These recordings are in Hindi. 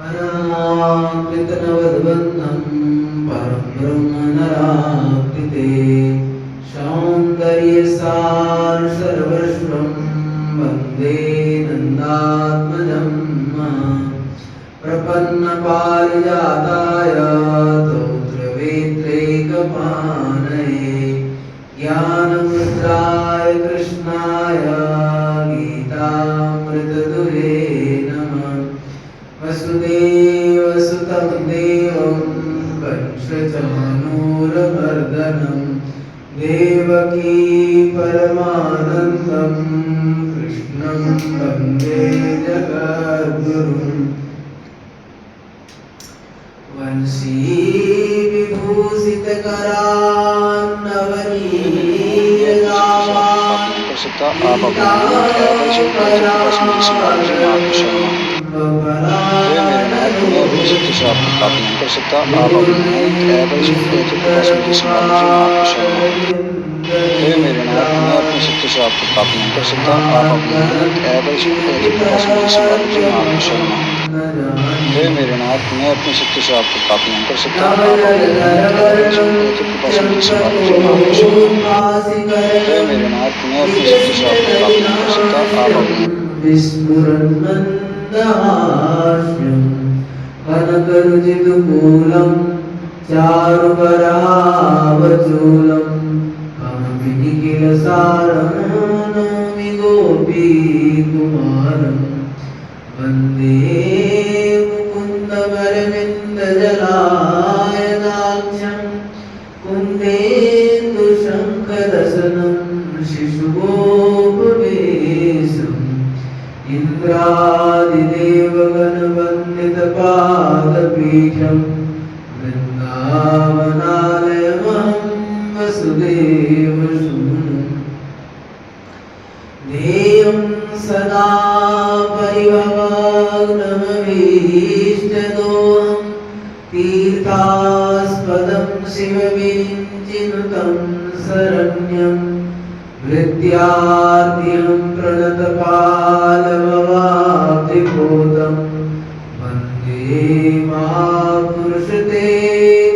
अनाकृतनवद्वन्द्नं परं ब्रह्म नराकृते सौन्दर्यसार सर्वस्वं वन्दे नन्दात्मजं प्रपन्नपारिजाताय तोत्रवेत्रैकपाणये ज्ञानमुद्राय कृष्णाय गीतामृतदुहे नमः। वसुदेवसुतं देवं कंसचाणूरमर्दनं देवकी परमानन्दं कृष्णं वन्दे जगद्गुरुम्। वंशी विभूषितकरान्नवनीयदावान् हे मेरे नाथ, मैं अपनी शक्ति से आपको पाप नहीं कर सकता। आप अभिमानित ऐवश्य बाबूजी मैं आपको शरण हूँ। हे मेरे नाथ, मैं अपनी शक्ति से आपको पाप नहीं कर सकता। आप अभिमानित ऐवश्य बाबूजी मैं आपको शरण हूँ। हे मेरे नाथ, मैं अपनी शक्ति से आपको पाप नहीं कर सकता। आप कनकरुचितकूलं चारुकरावचूलं कामिनीकिलसारं नौमि गोपीकुमारं वन्दे मुकुन्दमरविन्दजलायदाक्षं कुन्देन्दुशङ्खदशनं शिशुगोपवेशम् इन्द्रादिदेवगणवन्दितपादपीठं वृन्दावनालयमहं वसुदेवसूनुं ध्येयं सदा परिभवाग्नमभीष्टदोहं तीर्थास्पदं शिवविरिञ्चिनुतं शरण्यं वृत्याद्यं प्रणतपालभवाब्धिभूतं वन्दे महापुरुषते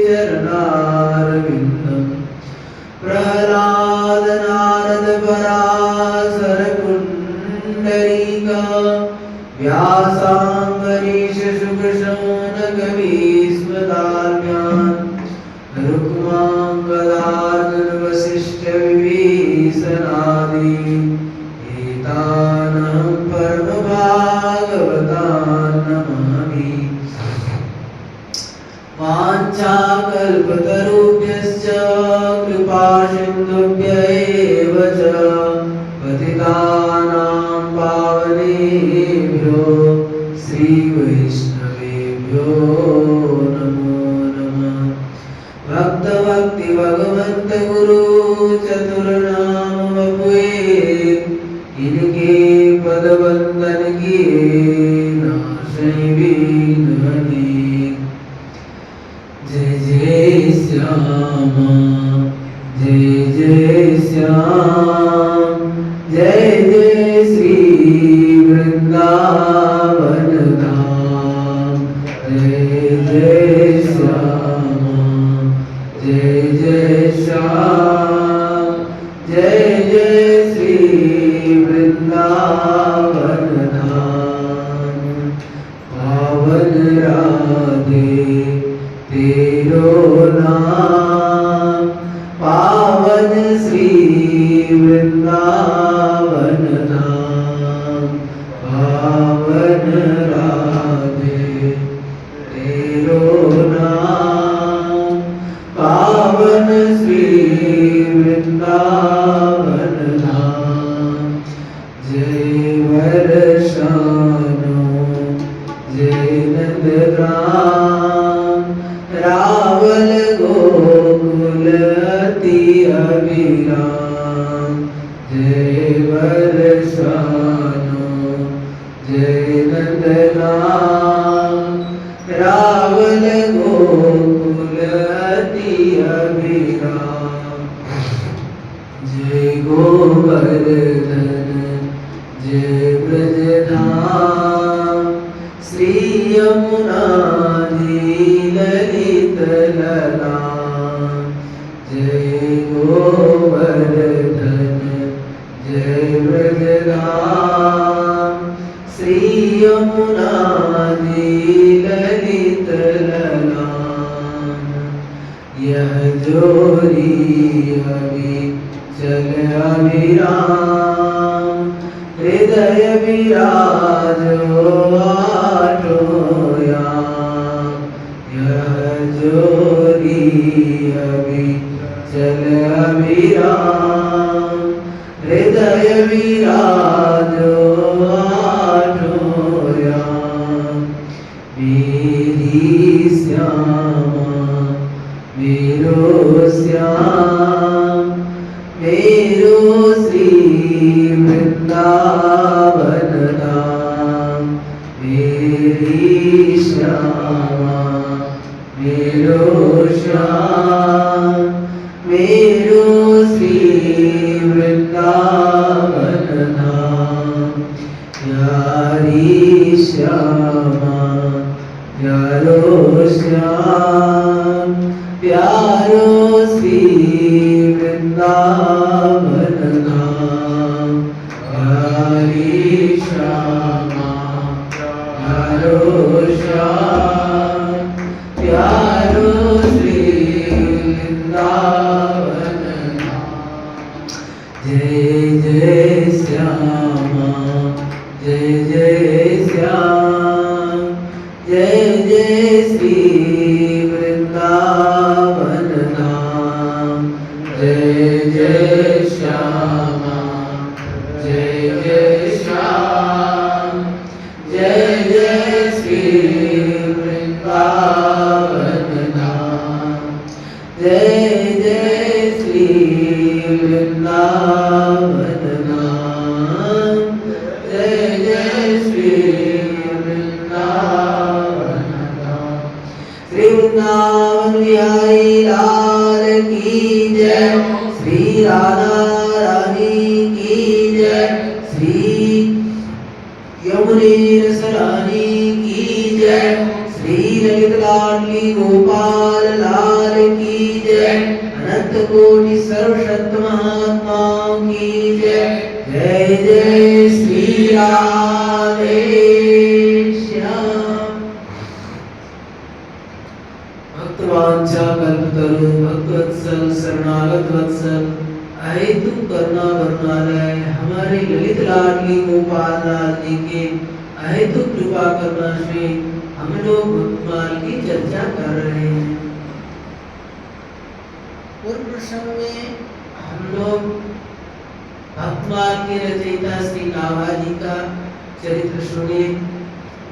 चरणारविन्दं प्रह्लादनारदपराशरपुण्डरीका व्यासाम्बरीशशुकशौनकविस्मदाभ्यान् रुक्माङ्गदार्जुनवसिष्ठविभीषणादि एतानहं परमभागवतान् नमामि। वाञ्छाकल्पतरुभ्यश्च कृपासिन्धुभ्य एव च पतितानां पावनेभ्यो श्रीवैष्णवेभ्यो नमो नमः। भक्तभक्ति भगवंत गुरु चतुर्नाम वपुए इनके पद वंदन किए नाशै विघ्न। जय जय श्यामा जय जय श्याम जय जय श्री वृंदावन धाम। जय जय श्यामा जय जय श्याम जय जय श्री वृंदावन धाम। पावन राधे तेरो नाम पावन श्री वृंदावन धाम। पावन राधे तेरो नाम पावन श्री वृंदावन धाम। जय वर्षानो जय नंदराम रावल गोकुल अति अभिराम। जय वर्षानो जय नंदराम रावल गोकुल अति अभिराम। जय गोवर्धन जय ब्रजधाम श्री यमुना जी ललित लला जय गोवर्धन जय ब्रजराम श्री यमुना जी ललित ललाम यह जोरी अभी चल अभिराम हृदय विराजो आठो याम यह जोरी अभी चल अभिराम हृदय विराजो आठो याम मेरी श्यामा मेरो श्याम मेरो श्री वृंदावन धाम मेरी श्यामा मेरो श्याम मेरो श्री वृंदावन धाम प्यारी श्यामा प्यारो श्याम प्यारो श्री वृंदावन धाम प्यारी श्यामा प्यारो श्याम प्यारो श्री वृंदावन धाम जय जय श्यामा जय जय श्याम जय जय श्री वृंदावन धाम जय जय श्यामा जय जय श्याम जय जय श्री वृंदावन धाम जय जय श्री वृंदावन धाम जय जय श्री वृंदावन धाम श्री वृंदावन बिहारी लाल की जय श्री राधा रानी की जय श्री यमुने रसरानी की जय श्री ललित लाडली गोपाल लाल की जय अनंत कोटि सर्वशक्त महात्माओं की जय जय जय श्री राधे श्याम भक्तवांछा कल्पतरु भक्तवत्सल शरणागत वत्सल अहेतु करुणा वरणालय हमारे ललित लाडली गोपाल लाल जी के अहेतु कृपा करना से हम लोग भक्तमाल की चर्चा कर रहे हैं। पूर्व प्रसंग में हम लोग भक्तमाल के रचयिता श्री नाभाजी का चरित्र सुने,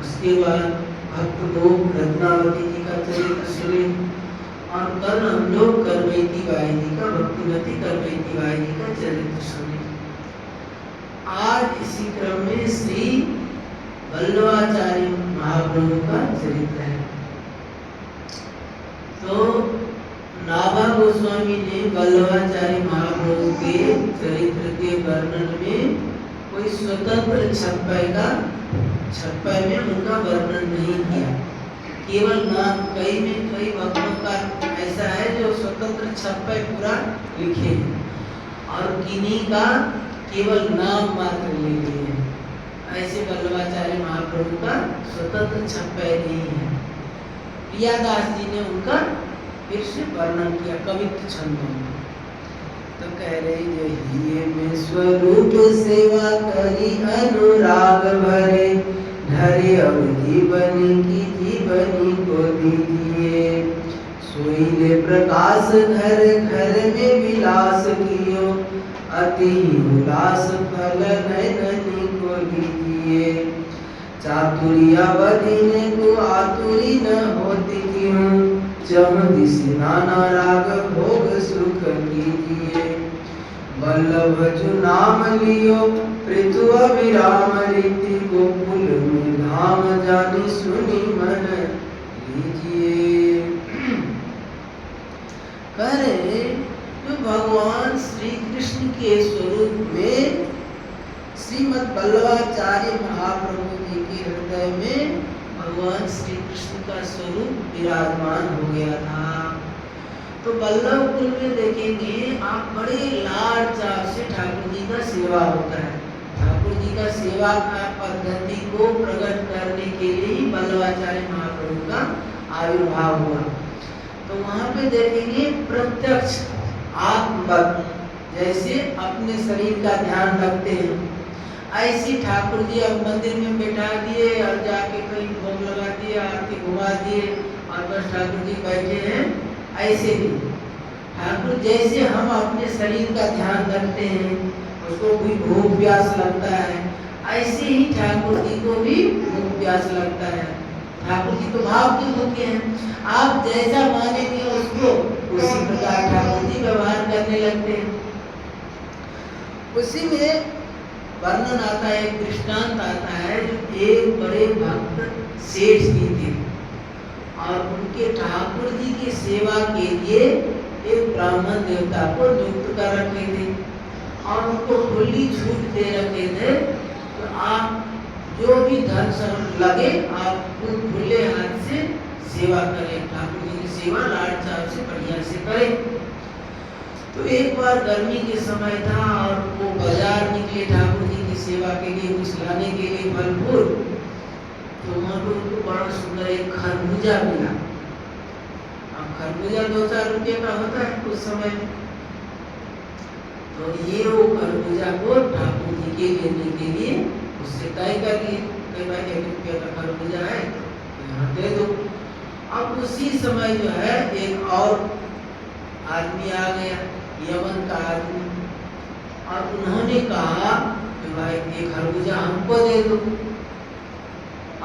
उसके बाद भक्त लोग रत्नावती जी का चरित्र सुने और कल हम लोग करमयती बाई जी का भक्तिमती करमयती बाई जी का चरित्र सुने। आज इसी क्रम में श्री वल्लभाचार्य महाप्रभु का चरित्र है। तो नाभा गोस्वामी ने वल्लभाचार्य महाप्रभु के चरित्र के वर्णन में कोई स्वतंत्र छप्पय में उनका वर्णन नहीं किया। केवल नाम कई वक्तों का ऐसा है जो स्वतंत्र छप्पय पूरा लिखे हैं और किन्हीं का केवल नाम मात्र ले लिए हैं। ऐसे वल्लभाचार्य महाप्रभु का स्वतंत्र छप्पय नहीं है। प्रियादास जी ने उनका फिर से वर्णन किया कवित्व छंदों में। तो कह रहे ये में स्वरूप सेवा करी अनुराग भरे धरे अब जीवनी की जीवनी को दीजिए सोईले प्रकाश घर घर में विलास कियो अति उल्लास फल नैननी को लीजिए चातुर्यावधि ने को आतुरी न होती क्यों जम दिस नाना राग भोग सुख कीजिए वल्लभ जो नाम लियो पृथु अविराम रीति गोकुल में धाम जानी सुनी मन लीजिए। करे जो भगवान श्री कृष्ण के स्वरूप में श्रीमद् वल्लभाचार्य महाप्रभु जी के हृदय में भगवान श्री कृष्ण का स्वरूप विराजमान हो गया था। तो वल्लभ कुल में देखेंगे आप बड़े लाड चाव से ठाकुर जी का सेवा होता है। ठाकुर जी का सेवा का पद्धति को प्रकट करने के लिए ही वल्लभाचार्य महाप्रभु का आविर्भाव हुआ। तो वहाँ पे देखेंगे प्रत्यक्ष आत्मवत, जैसे अपने शरीर का ध्यान रखते हैं, ऐसी ठाकुर जी अब मंदिर में बैठा दिए और जाके कहीं भोग लगा दिए, आरती घुमा दिए और बस ठाकुर जी बैठे हैं। ऐसे भी ठाकुर जैसे हम अपने शरीर का ध्यान रखते हैं, उसको भी भूख प्यास लगता है, ऐसे ही ठाकुर जी को भी भूख प्यास लगता है। ठाकुर जी तो भाव के भूखे हैं, आप जैसा मानेंगे उसको उसी प्रकार ठाकुर जी व्यवहार करने लगते हैं। उसी में वर्णन आता है, एक दृष्टांत आता है, जो एक बड़े भक्त सेठ जी थे और उनके ठाकुर जी की सेवा के लिए एक ब्राह्मण देवता को नियुक्त कर रखे थे और उनको खुली छूट दे रखे थे, तो आप जो भी धन लगे आप खुले हाथ से सेवा करें, ठाकुर जी की सेवा लाड चाव से बढ़िया से करें। तो एक बार गर्मी के समय था और वो बाजार निकले ठाकुर जी की सेवा के लिए, कुछ लाने के लिए फल-फूल। तो वहाँ पे उनको बड़ा सुंदर एक खरबूजा मिला। अब खरबूजा 2-4 रुपये का होता है उस समय। तो ये वो खरबूजा को ठाकुर जी के लेने के लिए उससे तय कर लिए, कई भाई 1 रुपये का खरबूजा है तो यहाँ दे दो। अब उसी समय जो है एक और आदमी आ गया, यमन का आदमी, और उन्होंने कहा कि भाई ये खरबूजा हमको दे दो।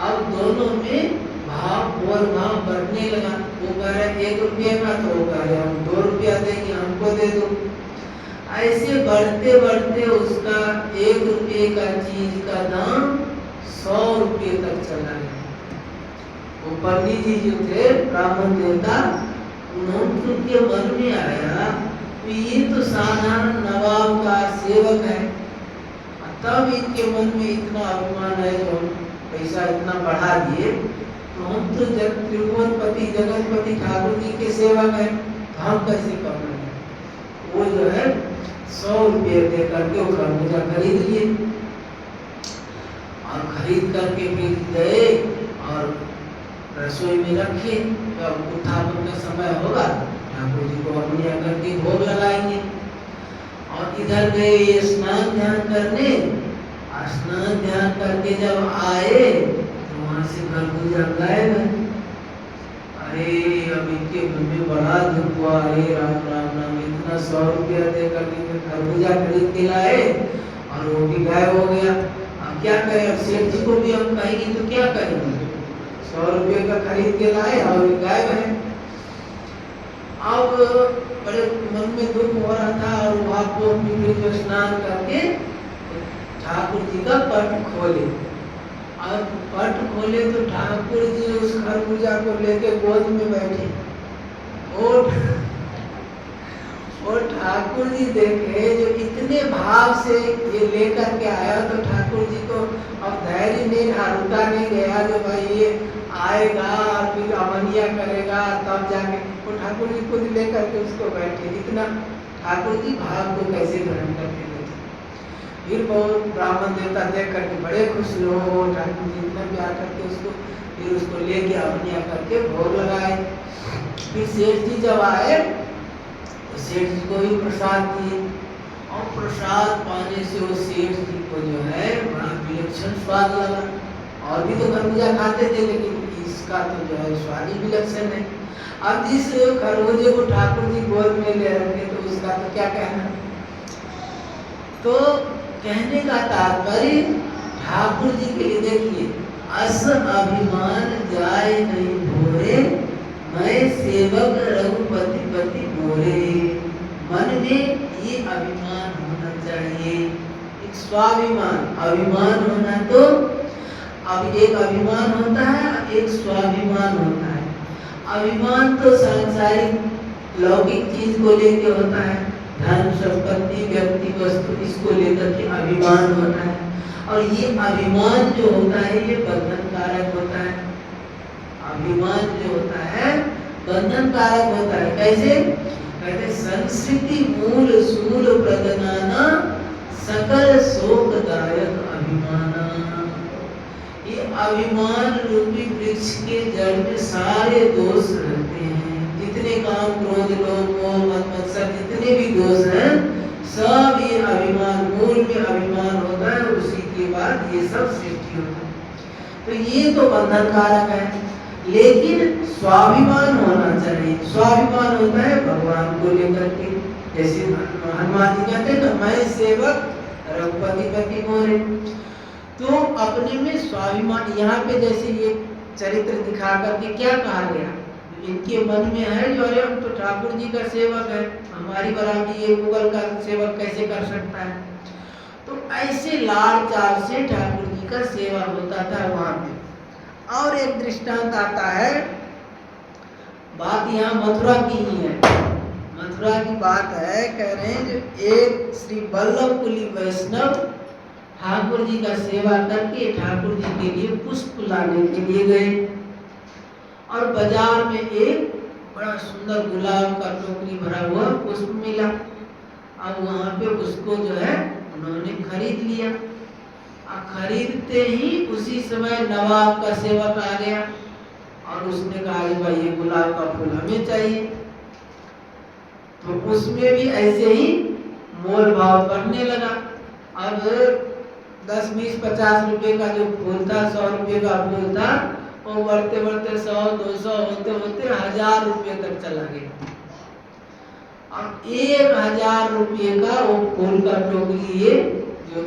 अब दोनों में भाव और भाव बढ़ने लगा। वो कह रहे 1 रुपये का, तो वो कह रहे हम 2 रुपया देंगे, हमको दे दो। ऐसे बढ़ते बढ़ते उसका 1 रुपये का चीज का दाम 100 रुपये तक चला गया। वो पंडित जी जो थे ब्राह्मण देवता, उनके मन में आया कि ये तो साधारण नवाब का सेवक है, तब इनके मन में इतना अभिमान है जो हम पैसा इतना बढ़ा दिए, तो हम तो त्रिभुवनपति जगतपति ठाकुर जी के सेवक हैं, तो हम कैसे कम रहे। वो जो है 100 रुपये दे करके वो खरबूजा खरीद लिए और खरीद करके फिर गए और रसोई में रखे। जब उत्थापन का समय होगा ठाकुर जी को अपने करके भोग लगाएंगे। और इधर गए स्नान ध्यान करने, स्नान ध्यान करके जब आए तो वहां से खरबूजा गायब है। अरे अब इनके मन में बड़ा दुख हुआ, अरे राम राम राम, इतना 100 रुपया दे करके खरबूजा खरीद के लाए और वो भी गायब हो गया। अब क्या करें, अब सेठ जी को भी हम कहेंगे तो क्या करेंगे, 100 रुपये का खरीद के लाए और गायब है। अब बड़े मन में दुख हो रहा था और वहां को जो स्नान करके ठाकुर जी का पट खोले, और पट खोले तो ठाकुर जी उस खरबूजा को लेके गोद में बैठे। और ठाकुर जी देखे जो इतने भाव से ये लेकर के आया, तो ठाकुर जी को अब धैर्य नहीं, रुका नहीं गया जो भाई ये आएगा और फिर अमनिया करेगा तब जाके, वो ठाकुर जी खुद लेकर के उसको बैठे। इतना ठाकुर जी भाव को कैसे ग्रहण करके लेते। फिर बहुत ब्राह्मण देवता देख करके बड़े खुश हो, ठाकुर जी इतना प्यार करके उसको फिर उसको लेके अमनिया करके भोग लगाए। फिर सेठ जी जब आए तो सेठ जी को भी प्रसाद दिए, और प्रसाद पाने से वो सेठ जी को जो है बड़ा विलक्षण स्वाद लगा। और भी तो खरबूजा खाते थे लेकिन इसका तो जो है स्वाद ही विलक्षण है। अब जिस खरबूजे को ठाकुर जी गोद में ले रखे तो उसका तो क्या कहना। तो कहने का तात्पर्य ठाकुर जी के लिए देखिए, अस अभिमान जाए नहीं भोरे, मैं सेवक रघुपति पति बोले। मन में ये अभिमान होना चाहिए, एक स्वाभिमान। अभिमान होना तो अब एक अभिमान होता है, एक स्वाभिमान होता है। अभिमान तो सांसारिक लौकिक चीज को लेके होता है, धन संपत्ति व्यक्ति वस्तु, इसको लेकर के अभिमान होता है। और ये अभिमान जो होता है ये बंधन कारक होता है। अभिमान जो होता है बंधन कारक होता है। कैसे कहते संस्कृति मूल सूल प्रदनाना सकल शोकदायक अभिमाना। ये अभिमान रूपी वृक्ष के जड़ में सारे दोष रहते हैं। जितने काम क्रोध लोभ मोह मद मत्सर जितने भी दोष हैं सब ये अभिमान, मूल में अभिमान होता है, उसी के बाद ये सब सृष्टि होता है। तो ये तो बंधन कारक है। लेकिन स्वाभिमान होना चाहिए। स्वाभिमान होता है भगवान को लेकर के। जैसे हनुमान जी कहते हैं ना, मैं सेवक रघुपति पति मोरे। तो अपने में स्वाभिमान, यहाँ पे जैसे ये चरित्र दिखा करके क्या कहा गया, इनके मन में है जो अरे हम तो ठाकुर जी का सेवक है, हमारी बराबरी ये मुगल का सेवक कैसे कर सकता है। तो ऐसे लाड़ चाव से ठाकुर जी का सेवा होता था वहां पे। और एक दृष्टांत आता है, बात यहाँ मथुरा की ही है। मथुरा की बात है, कह रहे हैं जो एक श्री वल्लभ कुली वैष्णव ठाकुर जी का सेवा करके ठाकुर जी के लिए पुष्प लाने के लिए गए और बाजार में एक बड़ा सुंदर गुलाब का टोकरी भरा हुआ पुष्प मिला। अब वहां पे उसको जो है उन्होंने खरीद लिया। अब खरीदते ही उसी समय नवाब का सेवक आ गया और उसने कहा कि भाई ये गुलाब का फूल हमें चाहिए। तो उसमें भी ऐसे ही मोल भाव बढ़ने लगा। अब 10, 20, 50 रुपए का जो फूल था, 100 रुपए का फूल था, वो बढ़ते बढ़ते 100, 200 होते होते 1000 रुपए तक चला गया। अब 1000 रुपये का वो फूल का टोकरी ये जो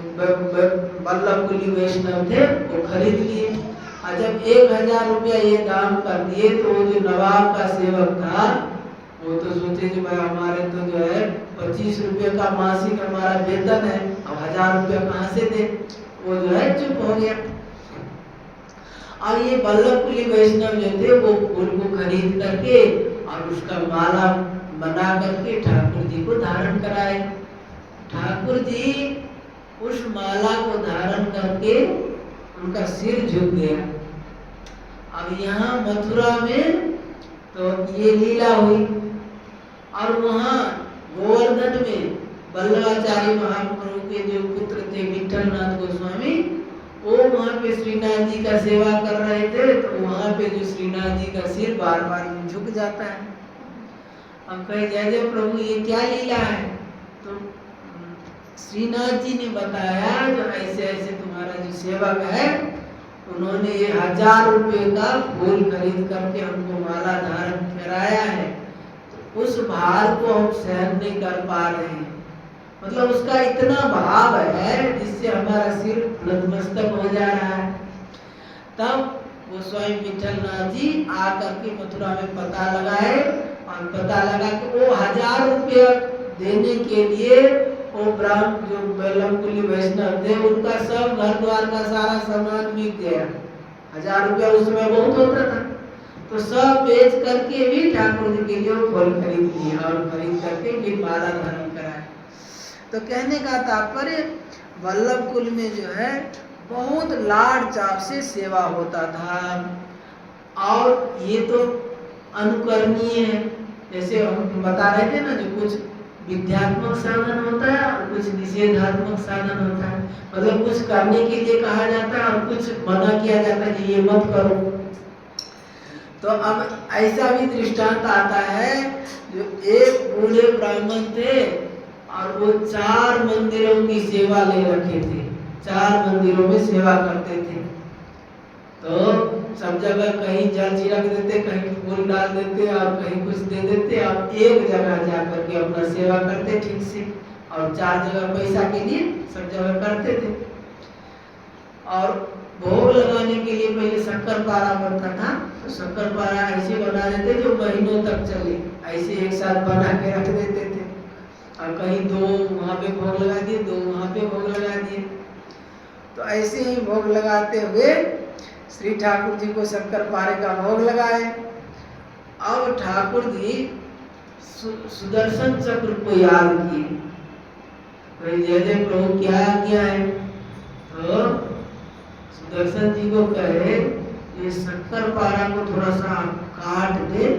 वल्लभ कुली वैष्णव थे वो खरीद लिए। और जब 1000 रुपया ये दाम कर दिए तो वो जो नवाब का सेवक था वो तो सोचे कि भाई हमारे तो जो है 25 रुपये का मासिक हमारा वेतन है, अब 1000 रुपया कहाँ से दे। वो जो है चुप हो गया। और ये वल्लभ कुली वैष्णव जो थे वो फूल को खरीद करके और उसका माला बना करके ठाकुर जी को धारण कराए। ठाकुर जी उस माला को धारण करके उनका सिर झुक गया। अब यहाँ मथुरा में तो ये लीला हुई और वहाँ गोवर्धन में वल्लभाचार्य महाप्रभु के जो पुत्र थे विठलनाथ गोस्वामी, वो वहाँ पे श्रीनाथ जी का सेवा कर रहे थे। तो वहाँ पे जो श्रीनाथ जी का सिर बार बार झुक जाता है। अब कहे जय जय प्रभु ये क्या लीला है। तो श्रीनाथ जी ने बताया जो ऐसे ऐसे तुम्हारा जो सेवक है उन्होंने ये 1000 रुपये का फूल खरीद करके हमको माला धारण कराया है। तो उस भार को हम सहन नहीं कर पा रहे हैं। मतलब उसका इतना भाव है जिससे हमारा सिर नतमस्तक हो जा रहा है। तब वो स्वयं विठलनाथ जी आकर के मथुरा में पता लगाए और पता लगा कि वो 1000 रुपया देने के लिए वो ब्राह्मण जो वल्लभ कुली वैष्णव थे उनका सब घर द्वार का सारा सामान बिक गया। 1000 रुपया उस समय बहुत होता था। तो सब बेच करके भी ठाकुर जी के लिए फूल खरीद लिए और खरीद करके भी माला धारण कराया। तो कहने का तात्पर्य वल्लभ कुल में जो है बहुत लाड़ चाव से सेवा होता था। और ये तो अनुकरणीय है। जैसे हम बता रहे थे ना, जो कुछ विद्यात्मक साधन होता है और कुछ निषेधात्मक साधन होता है। मतलब कुछ करने के लिए कहा जाता है और कुछ मना किया जाता है कि ये मत करो। तो अब ऐसा भी दृष्टांत आता है, जो एक बूढ़े ब्राह्मण थे और वो 4 मंदिरों की सेवा ले रखे थे। 4 मंदिरों में सेवा करते थे। तो सब जगह कहीं जल छिड़क देते, कहीं फूल डाल देते और कहीं कुछ दे देते और एक जगह जा करके अपना सेवा करते ठीक से। और 4 जगह पैसा के लिए सब जगह करते थे। और भोग लगाने के लिए पहले शक्कर पारा बनता था। तो शक्कर पारा ऐसे बना देते जो महीनों तक चले, ऐसे एक साथ बना के रख देते थे। और कहीं 2 वहाँ पे भोग लगा दिए, 2 वहाँ पे भोग लगा दिए। तो ऐसे ही भोग लगाते हुए श्री ठाकुर जी को शक्कर पारे का भोग लगाए। अब ठाकुर जी सुदर्शन चक्र को याद किए। जय जय प्रभु क्या आज्ञा है। तो सुदर्शन जी को कहे ये शक्कर पारा को थोड़ा सा आप काट दे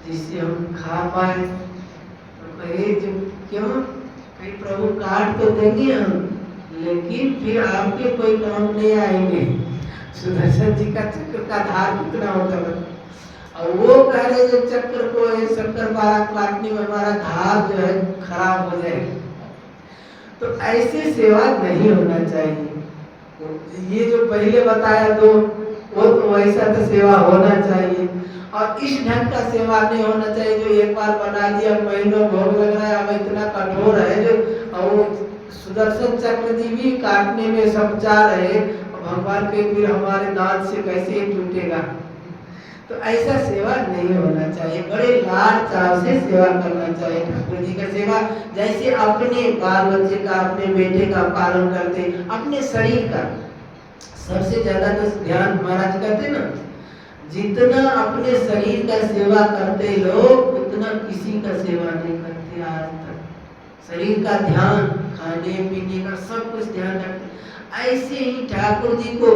जिससे हम खा पाए। तो कहे जो क्यों, कहीं प्रभु काट तो देंगे हम, लेकिन फिर आपके कोई काम नहीं आएंगे। सुदर्शन जी का चक्र का धार कितना होता है, और वो कह रहे जो चक्र को शक्कर पारा काटने में हमारा धार जो है खराब हो जाएगा। तो ऐसी सेवा नहीं होना चाहिए। ये जो पहले बताया दो वो तो वैसा तो सेवा होना चाहिए, और इस ढंग का सेवा नहीं होना चाहिए जो एक बार बना दिया, महीनों भोग लग रहा है, अब इतना कठोर है जो, और सुदर्शन चक्र जी भी काटने में सब चाह रहे, भगवान के फिर हमारे दांत से कैसे टूटेगा। तो ऐसा सेवा नहीं होना चाहिए, बड़े लाड चाव से सेवा करना चाहिए ठाकुर जी का सेवा। जैसे अपने बाल बच्चे का, अपने बेटे का पालन करते, अपने शरीर का सबसे ज्यादा तो ध्यान महाराज करते ना, जितना अपने शरीर का सेवा करते लोग उतना किसी का सेवा नहीं करते आज तक। शरीर का ध्यान, खाने पीने का सब कुछ ध्यान रखते। ऐसे ही ठाकुर जी को,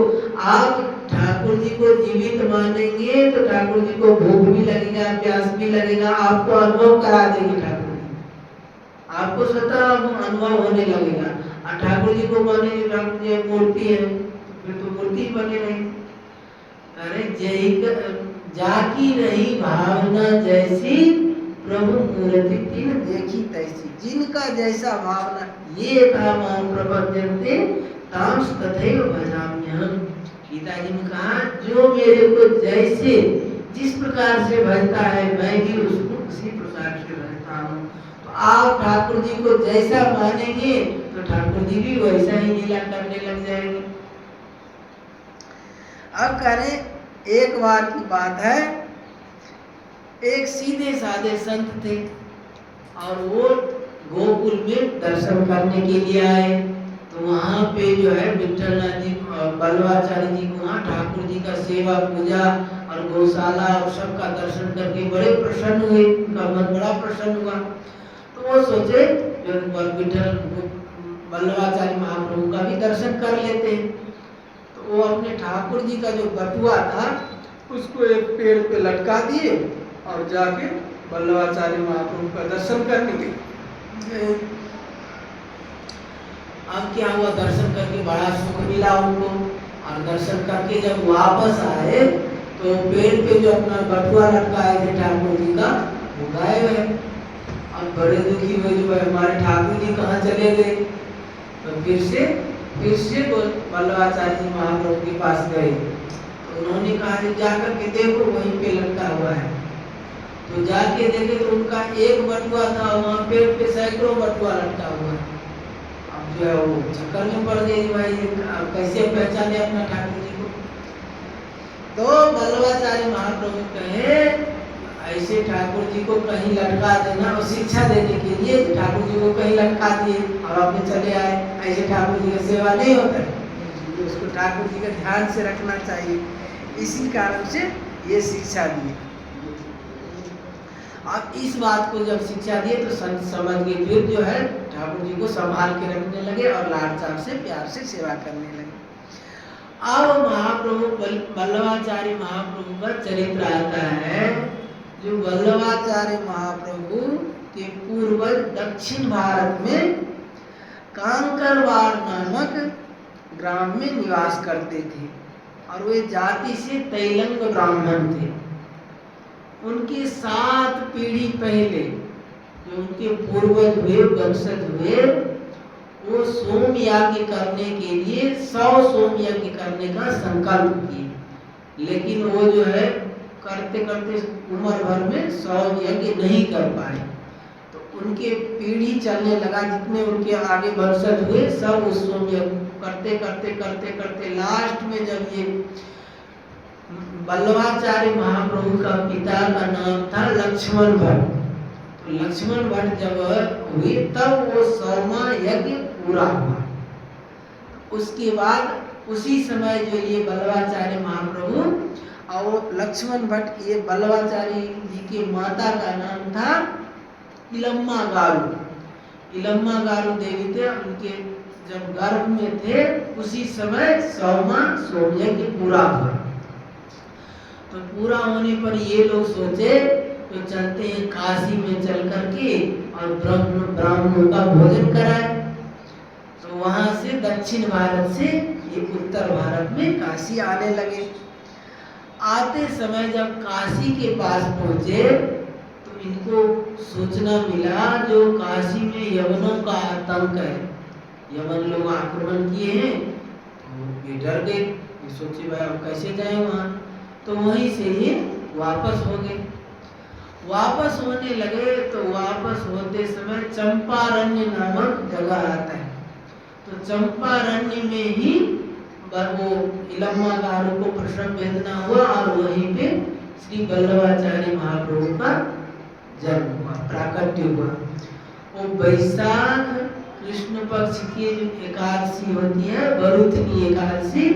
आप ठाकुर जी को जीवित मानेंगे तो ठाकुर जी को भूख भी लगेगा, प्यास भी लगेगा, आपको अनुभव करा देंगे ठाकुर जी, आपको स्वतः अनुभव होने लगेगा। और ठाकुर जी को मानेंगे, ठाकुर जी मूर्ति है, फिर तो मूर्ति बने नहीं। अरे जय जाकी रही भावना जैसी, प्रभु मूर्ति तीन देखी तैसी। जिनका जैसा भावना ये था मां प्रपद्यन्ते तांस तथैव भजाम्यहम्। गीता जी ने कहा जो मेरे को जैसे जिस प्रकार से भजता है मैं भी उसको उसी प्रकार से भजता हूँ। तो आप ठाकुर जी को जैसा मानेंगे तो ठाकुर जी भी वैसा ही लीला करने लग जाएंगे। अब करें, एक बार की बात है, एक सीधे साधे संत थे और वो गोकुल में दर्शन करने के लिए आए। तो वहाँ पे जो है विठलनाथ जी, बल्लवाचार्य जी को वहाँ ठाकुर जी का सेवा पूजा और गौशाला और सबका दर्शन करके बड़े प्रसन्न हुए, उनका मन बड़ा प्रसन्न हुआ। तो वो सोचे विठल बल्लवाचार्य महाप्रभु का भी दर्शन कर लेते हैं। तो वो अपने ठाकुर जी का जो बटुआ था उसको एक पेड़ पे लटका दिए और जाके बल्लवाचार्य महाप्रभु का दर्शन करने गए। अब क्या हुआ, दर्शन करके बड़ा सुख मिला उनको, और दर्शन करके जब वापस आए तो पेड़ पे जो अपना बटुआ लटकाए थे ठाकुर जी का वो गायब है। अब बड़े दुखी हुए जो हमारे ठाकुर जी कहाँ चले गए। तो फिर से बल्लवाचार्य जी महाप्रभु के पास गए। तो उन्होंने कहा जाकर के देखो वहीं पे लटका हुआ है। तो जाके देखे तो उनका एक बटुआ था, वहाँ पेड़ पे सैकड़ों बटुआ लटका हुआ है। अब जो है वो चक्कर में पड़ गई, भाई कैसे पहचाने अपना ठाकुर जी को। तो बल्लवाचार्य महाप्रभु कहे ऐसे ठाकुर जी को कहीं लटका देना, और शिक्षा देने के लिए ठाकुर जी को कहीं लटका दिए और अपने चले आए। ऐसे ठाकुर जी की सेवा नहीं होता है, उसको ठाकुर जी का ध्यान से रखना चाहिए। इसी कारण से ये शिक्षा दी। अब इस बात को जब शिक्षा दिए तो संत समझ के फिर जो है ठाकुर जी को संभाल के रखने लगे और लाड चाव से प्यार से सेवा करने लगे। अब महाप्रभु बल्लवाचार्य महाप्रभु का चरित्र आता है। जो बल्लवाचार्य महाप्रभु के पूर्वज दक्षिण भारत में कांकरवाड़ नामक ग्राम में निवास करते थे और वे जाति से तैलंग ब्राह्मण थे। उनके 7 पीढ़ी पहले जो उनके पूर्वज हुए, वंशज हुए, वो सोम याग करने के लिए 100 सोम यज्ञ करने का संकल्प किए, लेकिन वो जो है करते करते उम्र भर में 100 यज्ञ नहीं कर पाए। तो उनके पीढ़ी चलने लगा, जितने उनके आगे वंशज हुए सब उस सोम यज्ञ करते करते करते करते लास्ट में जब ये बल्लवाचार्य महाप्रभु का पिता का नाम था लक्ष्मण भट्ट। तो लक्ष्मण भट्ट जब हुए तब वो 100वां यज्ञ पूरा हुआ। उसके बाद उसी समय जो ये बल्लवाचार्य महाप्रभु और लक्ष्मण भट्ट, ये बल्लवाचार्य जी की माता का नाम था इलम्मा गारू। इलम्मा गारू देवी थे। उनके जब गर्भ में थे उसी समय 100वां सोम यज्ञ पूरा हुआ। तो पूरा होने पर ये लोग सोचे तो चलते हैं काशी में चल करके और ब्राह्मणों का भोजन कराए। तो वहां से दक्षिण भारत से ये उत्तर भारत में काशी आने लगे। आते समय जब काशी के पास पहुंचे तो इनको सूचना मिला जो काशी में यवनों का आतंक है, यवन लोग आक्रमण किए हैं। तो ये डर गए, ये सोचे भाई अब कैसे जाए वहां। तो वहीं से ये वापस हो गए। वापस होने लगे तो वापस होते समय चंपारण्य नामक जगह आता है। तो चंपारण्य में ही वो इलम्मागारू को प्रसव वेदना हुआ और वहीं पे श्री वल्लभाचार्य महाप्रभु का जन्म हुआ, प्राकट्य हुआ। वो वैशाख कृष्ण पक्ष की जो एकादशी होती है, बरुथनी एकादशी,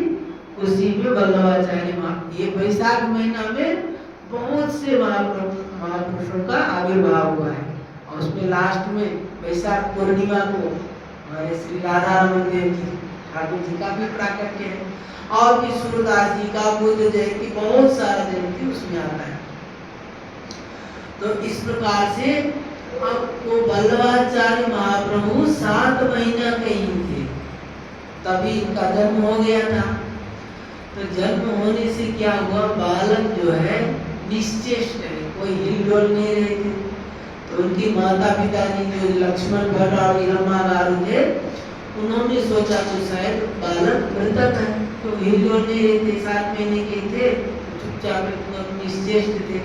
उसी में वल्लभाचार्य ये वैशाख महीना में बहुत से महापुरुषों का आविर्भाव हुआ है। और उसमें लास्ट में वैशाख पूर्णिमा को हमारे श्री राधा रमन देव जी ठाकुर जी का भी प्राकट्य है, और भी सूरदास जी का, बुद्ध जयंती, बहुत सारा जयंती उसमें आता है। तो इस प्रकार से अब वो वल्लभाचार्य महाप्रभु 7 महीना के ही थे तभी इनका जन्म हो गया था। तो जन्म होने से क्या हुआ, बालक जो है निश्चेष्ट है, कोई हिलडोल नहीं रहे थे। तो उनकी माता पिता जी जो लक्ष्मण भट्ट और इलम्मागारू थे, उन्होंने सोचा तो शायद बालक मृतक है, तो हिलडोल नहीं रहे थे, 7 महीने के थे, चुपचाप निश्चेष्ट थे।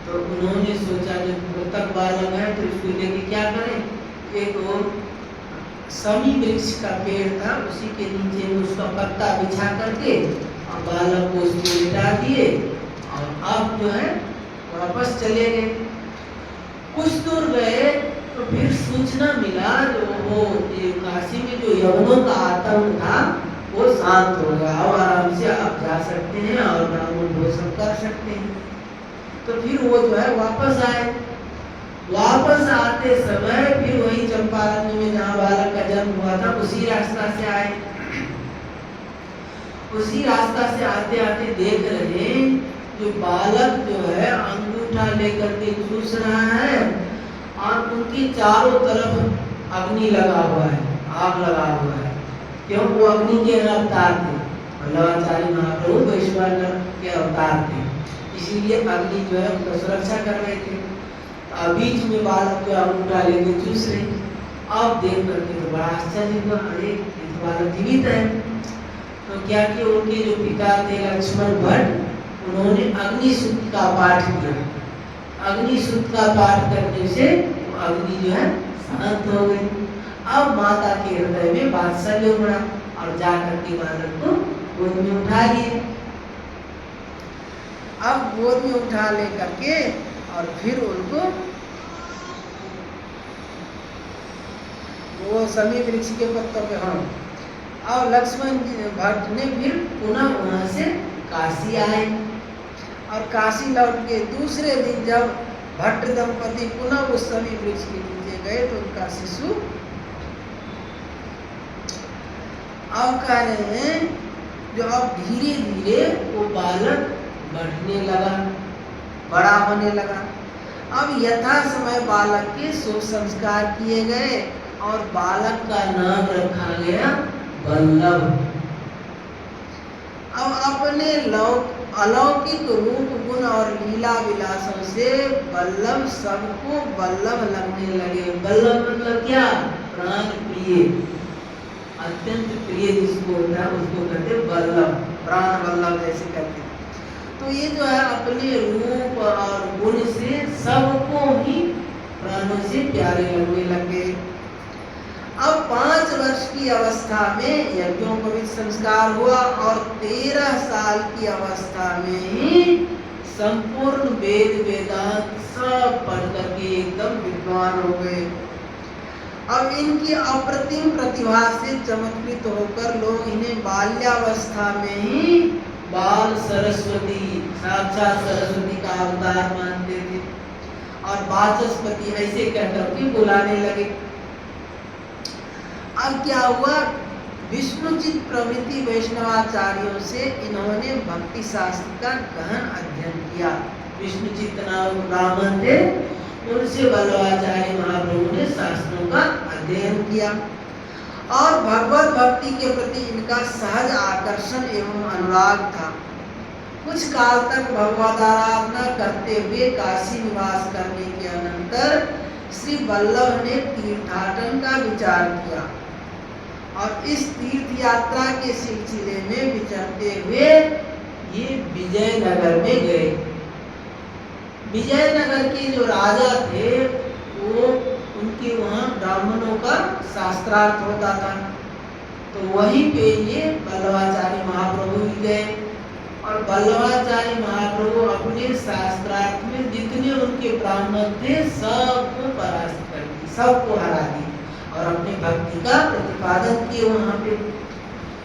तो उन्होंने सोचा जो मृतक बालक है तो उसको लेके क्या करें। एक वो समी वृक्ष का पेड़ था, उसी के नीचे उसका पत्ता बिछा करके और बालक को उसमें लिटा दिए और अब जो है वापस चले गए। कुछ दूर गए तो फिर सूचना मिला जो वो ये काशी में जो यवनों का आतंक था वो शांत हो गया, और आराम से आप जा सकते हैं और ब्राह्मण भोजन कर सकते हैं। तो फिर वो जो है वापस आए। वापस आते समय फिर वही चंपारण्य में जहाँ बालक का जन्म हुआ था उसी रास्ता से आए। उसी रास्ता से आते आते देख रहे जो बालक जो है अंगूठा लेकर के चूस रहा है और उनकी चारों तरफ अग्नि लगा हुआ है, आग लगा हुआ है। क्यों? वो अग्नि के अवतार थे, वल्लभाचार्य महाप्रभु वैश्वानर के अवतार थे, इसीलिए अग्नि जो है उनका सुरक्षा कर रहे थे। बीच में बालक जो अंगूठा लेके चूस रहे। अब देख करके तो बड़ा आश्चर्य हुआ, अरे ये तो बालक जीवित है। तो क्या कि उनके जो पिता थे लक्ष्मण भट्ट, उन्होंने अग्निसूत्र का पाठ किया। अग्निसूत्र का पाठ करने से अग्नि जो है शांत हो गई। अब माता के हृदय में वात्सल्य उमड़ा और जाकर के बालक को गोद में उठा लिए। अब गोद में उठा ले करके और फिर उनको वो समी वृक्ष के पत्तों पे और लक्ष्मण भट्ट ने फिर पुनः वहां से काशी आए। और काशी लौट के दूसरे दिन जब भट्ट दंपति पुनः उस समी वृक्ष के नीचे गए तो उनका शिशु अब कह रहे हैं जो अब धीरे धीरे वो बालक बढ़ने लगा, बड़ा होने लगा। अब यथा समय बालक के शुभ संस्कार किए गए और बालक का नाम रखा गया वल्लभ। अब अपने अलौकिक रूप गुण और लीला विलासों से वल्लभ सबको वल्लभ लगने लगे। वल्लभ मतलब क्या? प्राण प्रिय, अत्यंत प्रिय जिसको होता है उसको कहते वल्लभ, प्राण वल्लभ जैसे कहते हैं। तो ये जो है अपने रूप और गुण से सबको ही प्राणों से प्यारे लगने लगे। अब 5 वर्ष की अवस्था में यज्ञोपवीत संस्कार हुआ और 13 साल की अवस्था में ही संपूर्ण वेद वेदांत सब पढ़ करके एकदम विद्वान हो गए। अब इनकी अप्रतिम प्रतिभा से चमत्कृत होकर लोग इन्हें बाल्यावस्था में ही बाल सरस्वती, साक्षात सरस्वती का अवतार मानते थे और वाचस्पति ऐसे कहकर के बुलाने लगे। अब क्या हुआ, विष्णुचित प्रभृति वैष्णवाचार्यों से इन्होंने भक्ति शास्त्र का गहन अध्ययन किया। विष्णुचित नाम ब्राह्मण थे, उनसे वल्लभाचार्य महाप्रभु ने शास्त्रों का अध्ययन किया और भगवत भक्ति के प्रति इनका सहज आकर्षण एवं अनुराग था। कुछ काल तक भगवत आराधना करते हुए काशी निवास करने के अनंतर श्री वल्लभ ने तीर्थाटन का विचार किया और इस तीर्थ यात्रा के सिलसिले में विचरते हुए ये विजयनगर में गए। विजयनगर के जो राजा थे वो उनके वहाँ ब्राह्मणों का शास्त्रार्थ होता था, तो वहीं पे ये वल्लभाचार्य महाप्रभु भी गए और वल्लभाचार्य महाप्रभु अपने शास्त्रार्थ में जितने उनके ब्राह्मण थे सबको परास्त कर दी, सबको हरा दी और अपनी भक्ति का प्रतिपादन किए वहाँ पे।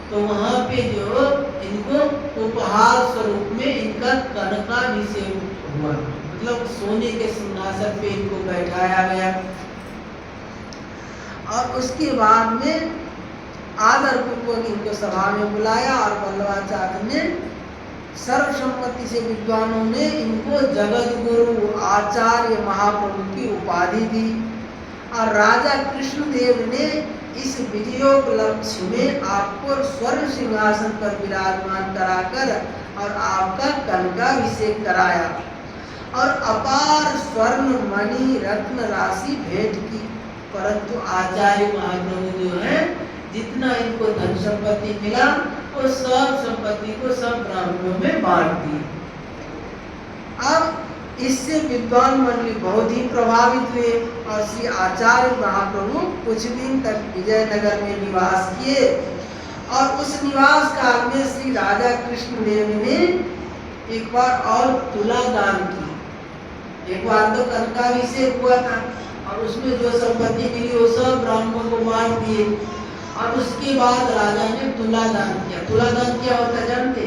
तो वहाँ पे जो इनको उपहार स्वरूप में इनका कनकाभिषेक हुआ, मतलब सोने के सिंहासन पे इनको बैठाया गया और उसके बाद में आदर पूर्वक इनको सभा में बुलाया और वल्लभाचार्य ने सर्वसम्मति से विद्वानों ने इनको जगत गुरु आचार्य महाप्रभु की उपाधि दी और राजा कृष्णदेव ने इस विजयोपलक्ष्य में आपको स्वर्ण सिंहासन पर विराजमान कराकर और आपका कनकाभिषेक कराया और अपार स्वर्ण मणि रत्न राशि भेंट की। परंतु आचार्य महाप्रभु जो है जितना इनको धन संपत्ति मिला वो सब संपत्ति को सब ब्राह्मणों में बांट दी। अब इससे विद्वान मंडली बहुत ही प्रभावित हुए और श्री आचार्य महाप्रभु कुछ दिन तक विजयनगर में निवास किए और उस निवास काल में श्री राजा कृष्णदेव ने एक बार और तुला दान की। एक बार तो कनकाभिषेक हुआ था और उसमें जो संपत्ति मिली वो सब ब्राह्मणों को बांट दिए और उसके बाद राजा ने तुला दान किया। तुला दान क्या होता है जानते?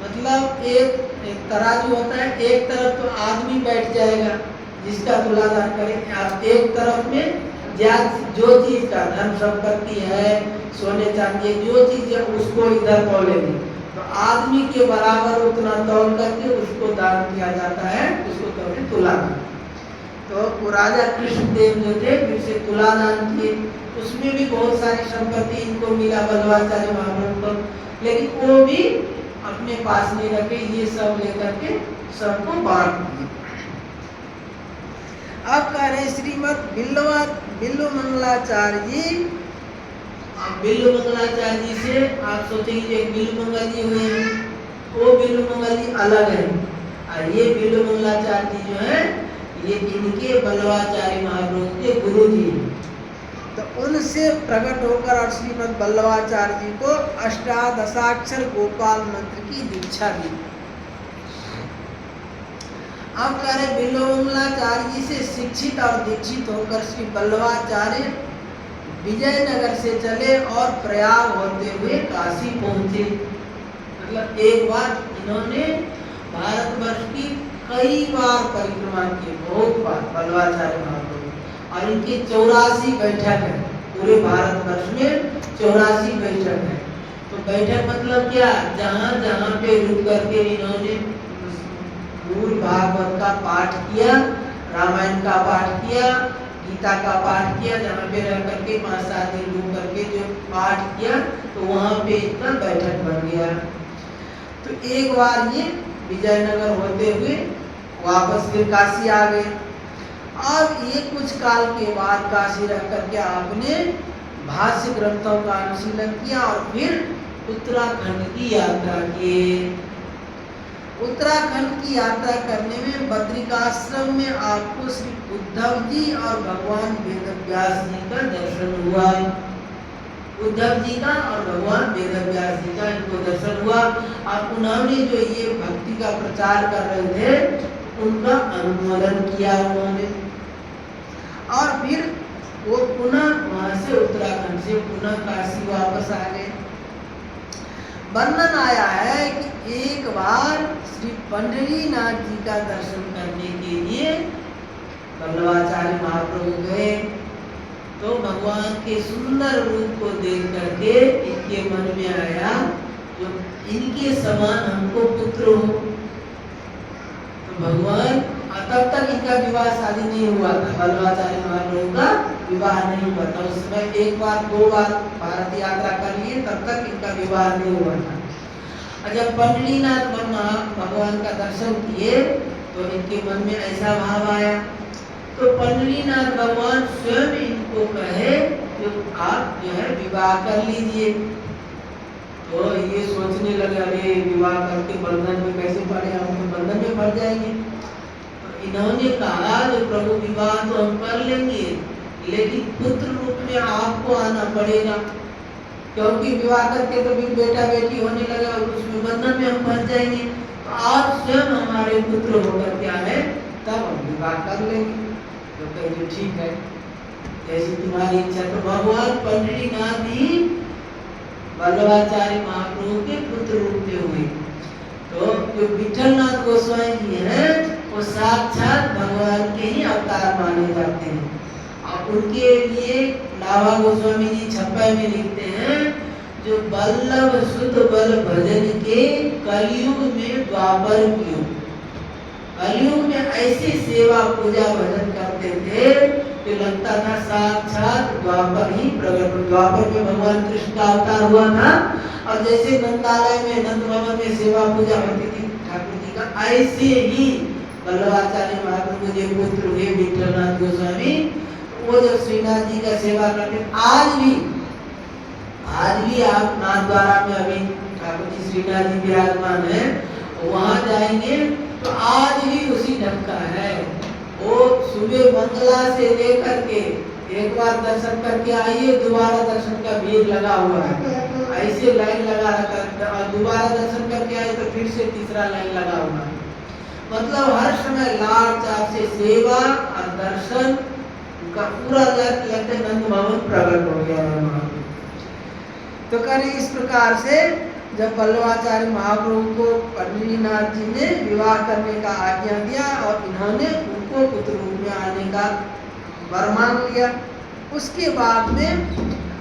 मतलब एक तराजू होता है, एक तरफ तो आदमी बैठ जाएगा जिसका तुला दान करे, एक तरफ में जो चीज का धन संपत्ति है, सोने चांदी जो चीज है उसको इधर तौलेंगे, तो आदमी के बराबर उतना तौल करके उसको दान किया जाता है, उसको कहते हैं तुला दान। तो वो राजा कृष्णदेव जो थे फिर से तुला दान किए, उसमें भी बहुत सारी संपत्ति इनको मिला वल्लभाचार्य महाप्रभु को, लेकिन वो भी अपने पास नहीं रखे, ये सब लेकर के सबको बांट दिए। अब कह रहे श्रीमद बिल्व मंगलाचार्य जी। अब बिल्व मंगलाचार्य जी से आप सोचेंगे एक बिल्व मंगल जी हुए हैं, वो बिल्व मंगल जी अलग है और ये बिल्व मंगलाचार्य जी जो है ये इनके वल्लभाचार्य महाप्रभु के गुरु जी। तो उनसे प्रकट होकर और श्रीमद वल्लभाचार्य जी को अष्टादशाक्षर गोपाल मंत्र की दीक्षा दी। अब कह रहे बिल्व मंगलाचार्य जी से शिक्षित और दीक्षित होकर श्री वल्लभाचार्य विजयनगर से चले और प्रयाग होते हुए काशी पहुंचे। मतलब एक बार इन्होंने भारतवर्ष की कई बार परिक्रमा की, बहुत बार वल्लभाचार्य महाप्रभु, और इनकी 84 बैठक है पूरे भारतवर्ष में, 84 बैठक है। तो बैठक मतलब क्या, जहाँ जहाँ पे रुक करके इन्होंने मूल भागवत का पाठ किया, रामायण का पाठ किया, गीता का पाठ किया, जहाँ पे रह करके 5-7 दिन रुक करके जो पाठ किया, तो वहाँ पे इतना बैठक बन गया। तो एक बार ये विजयनगर होते हुए वापस फिर काशी आ गए। अब ये कुछ काल के बाद काशी रह करके आपने भाष्य ग्रंथों का अनुशीलन किया और फिर उत्तराखंड की यात्रा की। उत्तराखंड की यात्रा करने में बद्रिकाश्रम में आपको श्री उद्धव जी और भगवान वेदव्यास जी का दर्शन हुआ। उद्धव जी का और भगवान वेदव्यास जी का इनको दर्शन हुआ और उन्होंने जो ये भक्ति का प्रचार कर रहे थे उनका अनुमोदन किया उन्होंने। और फिर वो पुनः वहां से उत्तराखंड से पुनः काशी वापस आ गए। वर्णन आया है कि एक बार श्री पंढरीनाथ जी का दर्शन करने के लिए वल्लभाचार्य महाप्रभु गए तो भगवान के सुंदर रूप को देख करके इनके मन में आया जो इनके समान हमको पुत्र हो। तो भगवान तब तक इनका विवाह शादी नहीं हुआ था, बल्लवाचार्य महाप्रभु का विवाह नहीं हुआ था। उस समय एक बार दो बार भारत यात्रा कर लिए, तब तक इनका विवाह नहीं हुआ था। और जब पंडरीनाथ भगवान का दर्शन किए तो इनके मन में ऐसा भाव आया, तो पंडरीनाथ भगवान स्वयं इनको कहे कि आप जो है विवाह कर लीजिए। तो ये सोचने लगे, अरे विवाह करके बंधन में कैसे पड़े, हम तो बंधन में पड़ जाएंगे। तो इन्होंने कहा जो प्रभु विवाह तो हम कर लेंगे, लेकिन पुत्र रूप में आपको आना पड़ेगा, क्योंकि विवाह करके तो फिर बेटा बेटी होने लगा और उसमें बंधन में हम फंस जाएंगे। तो आप स्वयं हमारे पुत्र होकर के आए, तब हम विवाह कर लेंगे। तो कहे ठीक है, जैसी तुम्हारी इच्छा। तो भगवान पंडरीनाथ ही वल्लभाचार्य महाप्रभु के पुत्र रूप में हुए। तो जो विठलनाथ गोस्वामी जी हैं वो साक्षात भगवान के ही अवतार माने जाते हैं। और उनके लिए लाभा गोस्वामी जी छप्पा में लिखते हैं, जो बल्लभ सुत बल भजन के कलयुग में द्वापर युग, कलयुग में ऐसी सेवा पूजा भजन करते थे कि लगता था साक्षात द्वापर ही प्रकट। द्वापर में भगवान कृष्ण का अवतार हुआ था, और जैसे नंदालय में नंद भवन में सेवा पूजा होती थी ठाकुर जी का, ऐसे ही वल्लभाचार्य महाप्रभु जी पुत्र हुए विठलनाथ गोस्वामी, वो जब श्रीनाथ जी का सेवा करते, आज भी आप नाथद्वारा में अभी ठाकुर जी श्रीनाथ जी विराजमान है, वहां जाएंगे तो आज भी उसी ढंग का है। वो सुबह मंगला से लेकर के एक बार दर्शन करके आइए, दोबारा दर्शन का भीड़ लगा हुआ है, ऐसे लाइन लगा रखा, दोबारा दर्शन करके आए तो फिर से तीसरा लाइन लगा हुआ है। मतलब हर समय लाड़ चाप से सेवा और दर्शन का पूरा लगते नंद भवन प्रकट हो गया है वहां। तो करें इस प्रकार से जब वल्लभाचार्य महाप्रभु को पंडरीनाथ जी ने विवाह करने का आज्ञा दिया और इन्होंने उनको पुत्र रूप में आने का वर मान लिया, उसके बाद में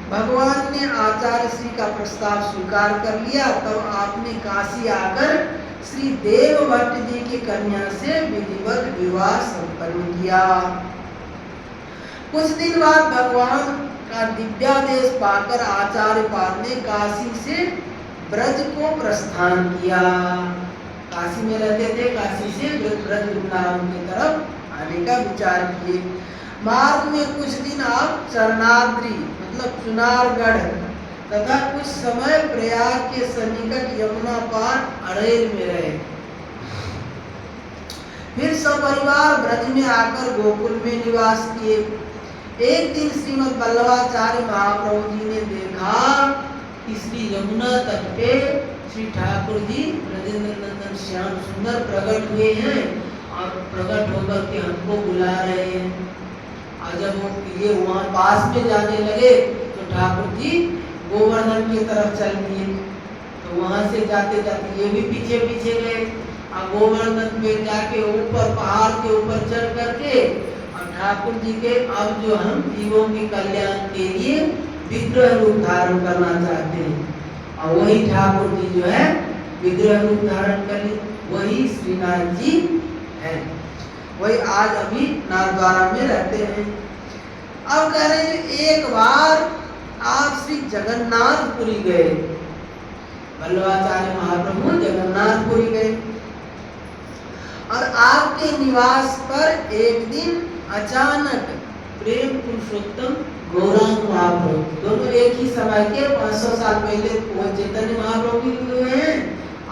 भगवान ने आचार्य श्री का प्रस्ताव स्वीकार कर लिया। तब आपने काशी आकर श्री देव भट्ट जी की कन्या से विधिवत विवाह संपन्न किया। कुछ दिन बाद भगवान का दिव्यादेश पाकर आचार्य पाद ने काशी से ब्रज को प्रस्थान किया। काशी में रहते थे, काशी से ब्रज वृंदावन की तरफ आने का विचार किए। मार्ग में कुछ दिन आप चरणाद्रि मतलब चुनारगढ़ तथा कुछ समय प्रयाग के सन्निकट यमुना पार अड़ेल में रहे। फिर सपरिवार ब्रज में आकर गोकुल में निवास किए। एक दिन श्रीमद् वल्लभाचार्य महाप्रभु जी ने देखा कि श्री यमुना तट पे श्री ठाकुर जी ब्रजेंद्र नंदन श्याम सुंदर प्रकट हुए हैं और प्रकट होकर के हमको बुला रहे हैं। और जब ये वहाँ पास में जाने लगे तो ठाकुर जी गोवर्धन की तरफ चल दिए। तो वहाँ से जाते जाते ये भी पीछे पीछे गए और गोवर्धन पे जाके ऊपर पहाड़ के ऊपर चढ़ करके और ठाकुर जी के अब जो हम जीवों के कल्याण के लिए विग्रह रूप धारण करना चाहते हैं, और वही ठाकुर जी जो है विग्रह रूप धारण करे, वही श्रीनाथ जी है, वही आज अभी नाथद्वारा में रहते हैं। अब कह रहे हैं एक बार आप श्री जगन्नाथपुरी गए, वल्लभाचार्य महाप्रभु जगन्नाथपुरी गए और आपके निवास पर एक दिन अचानक प्रेम पुरुषोत्तम गौरांग महाप्रभु, दोनों एक ही समय के 500 साल पहले वो चैतन्य महाप्रभु भी हुए हैं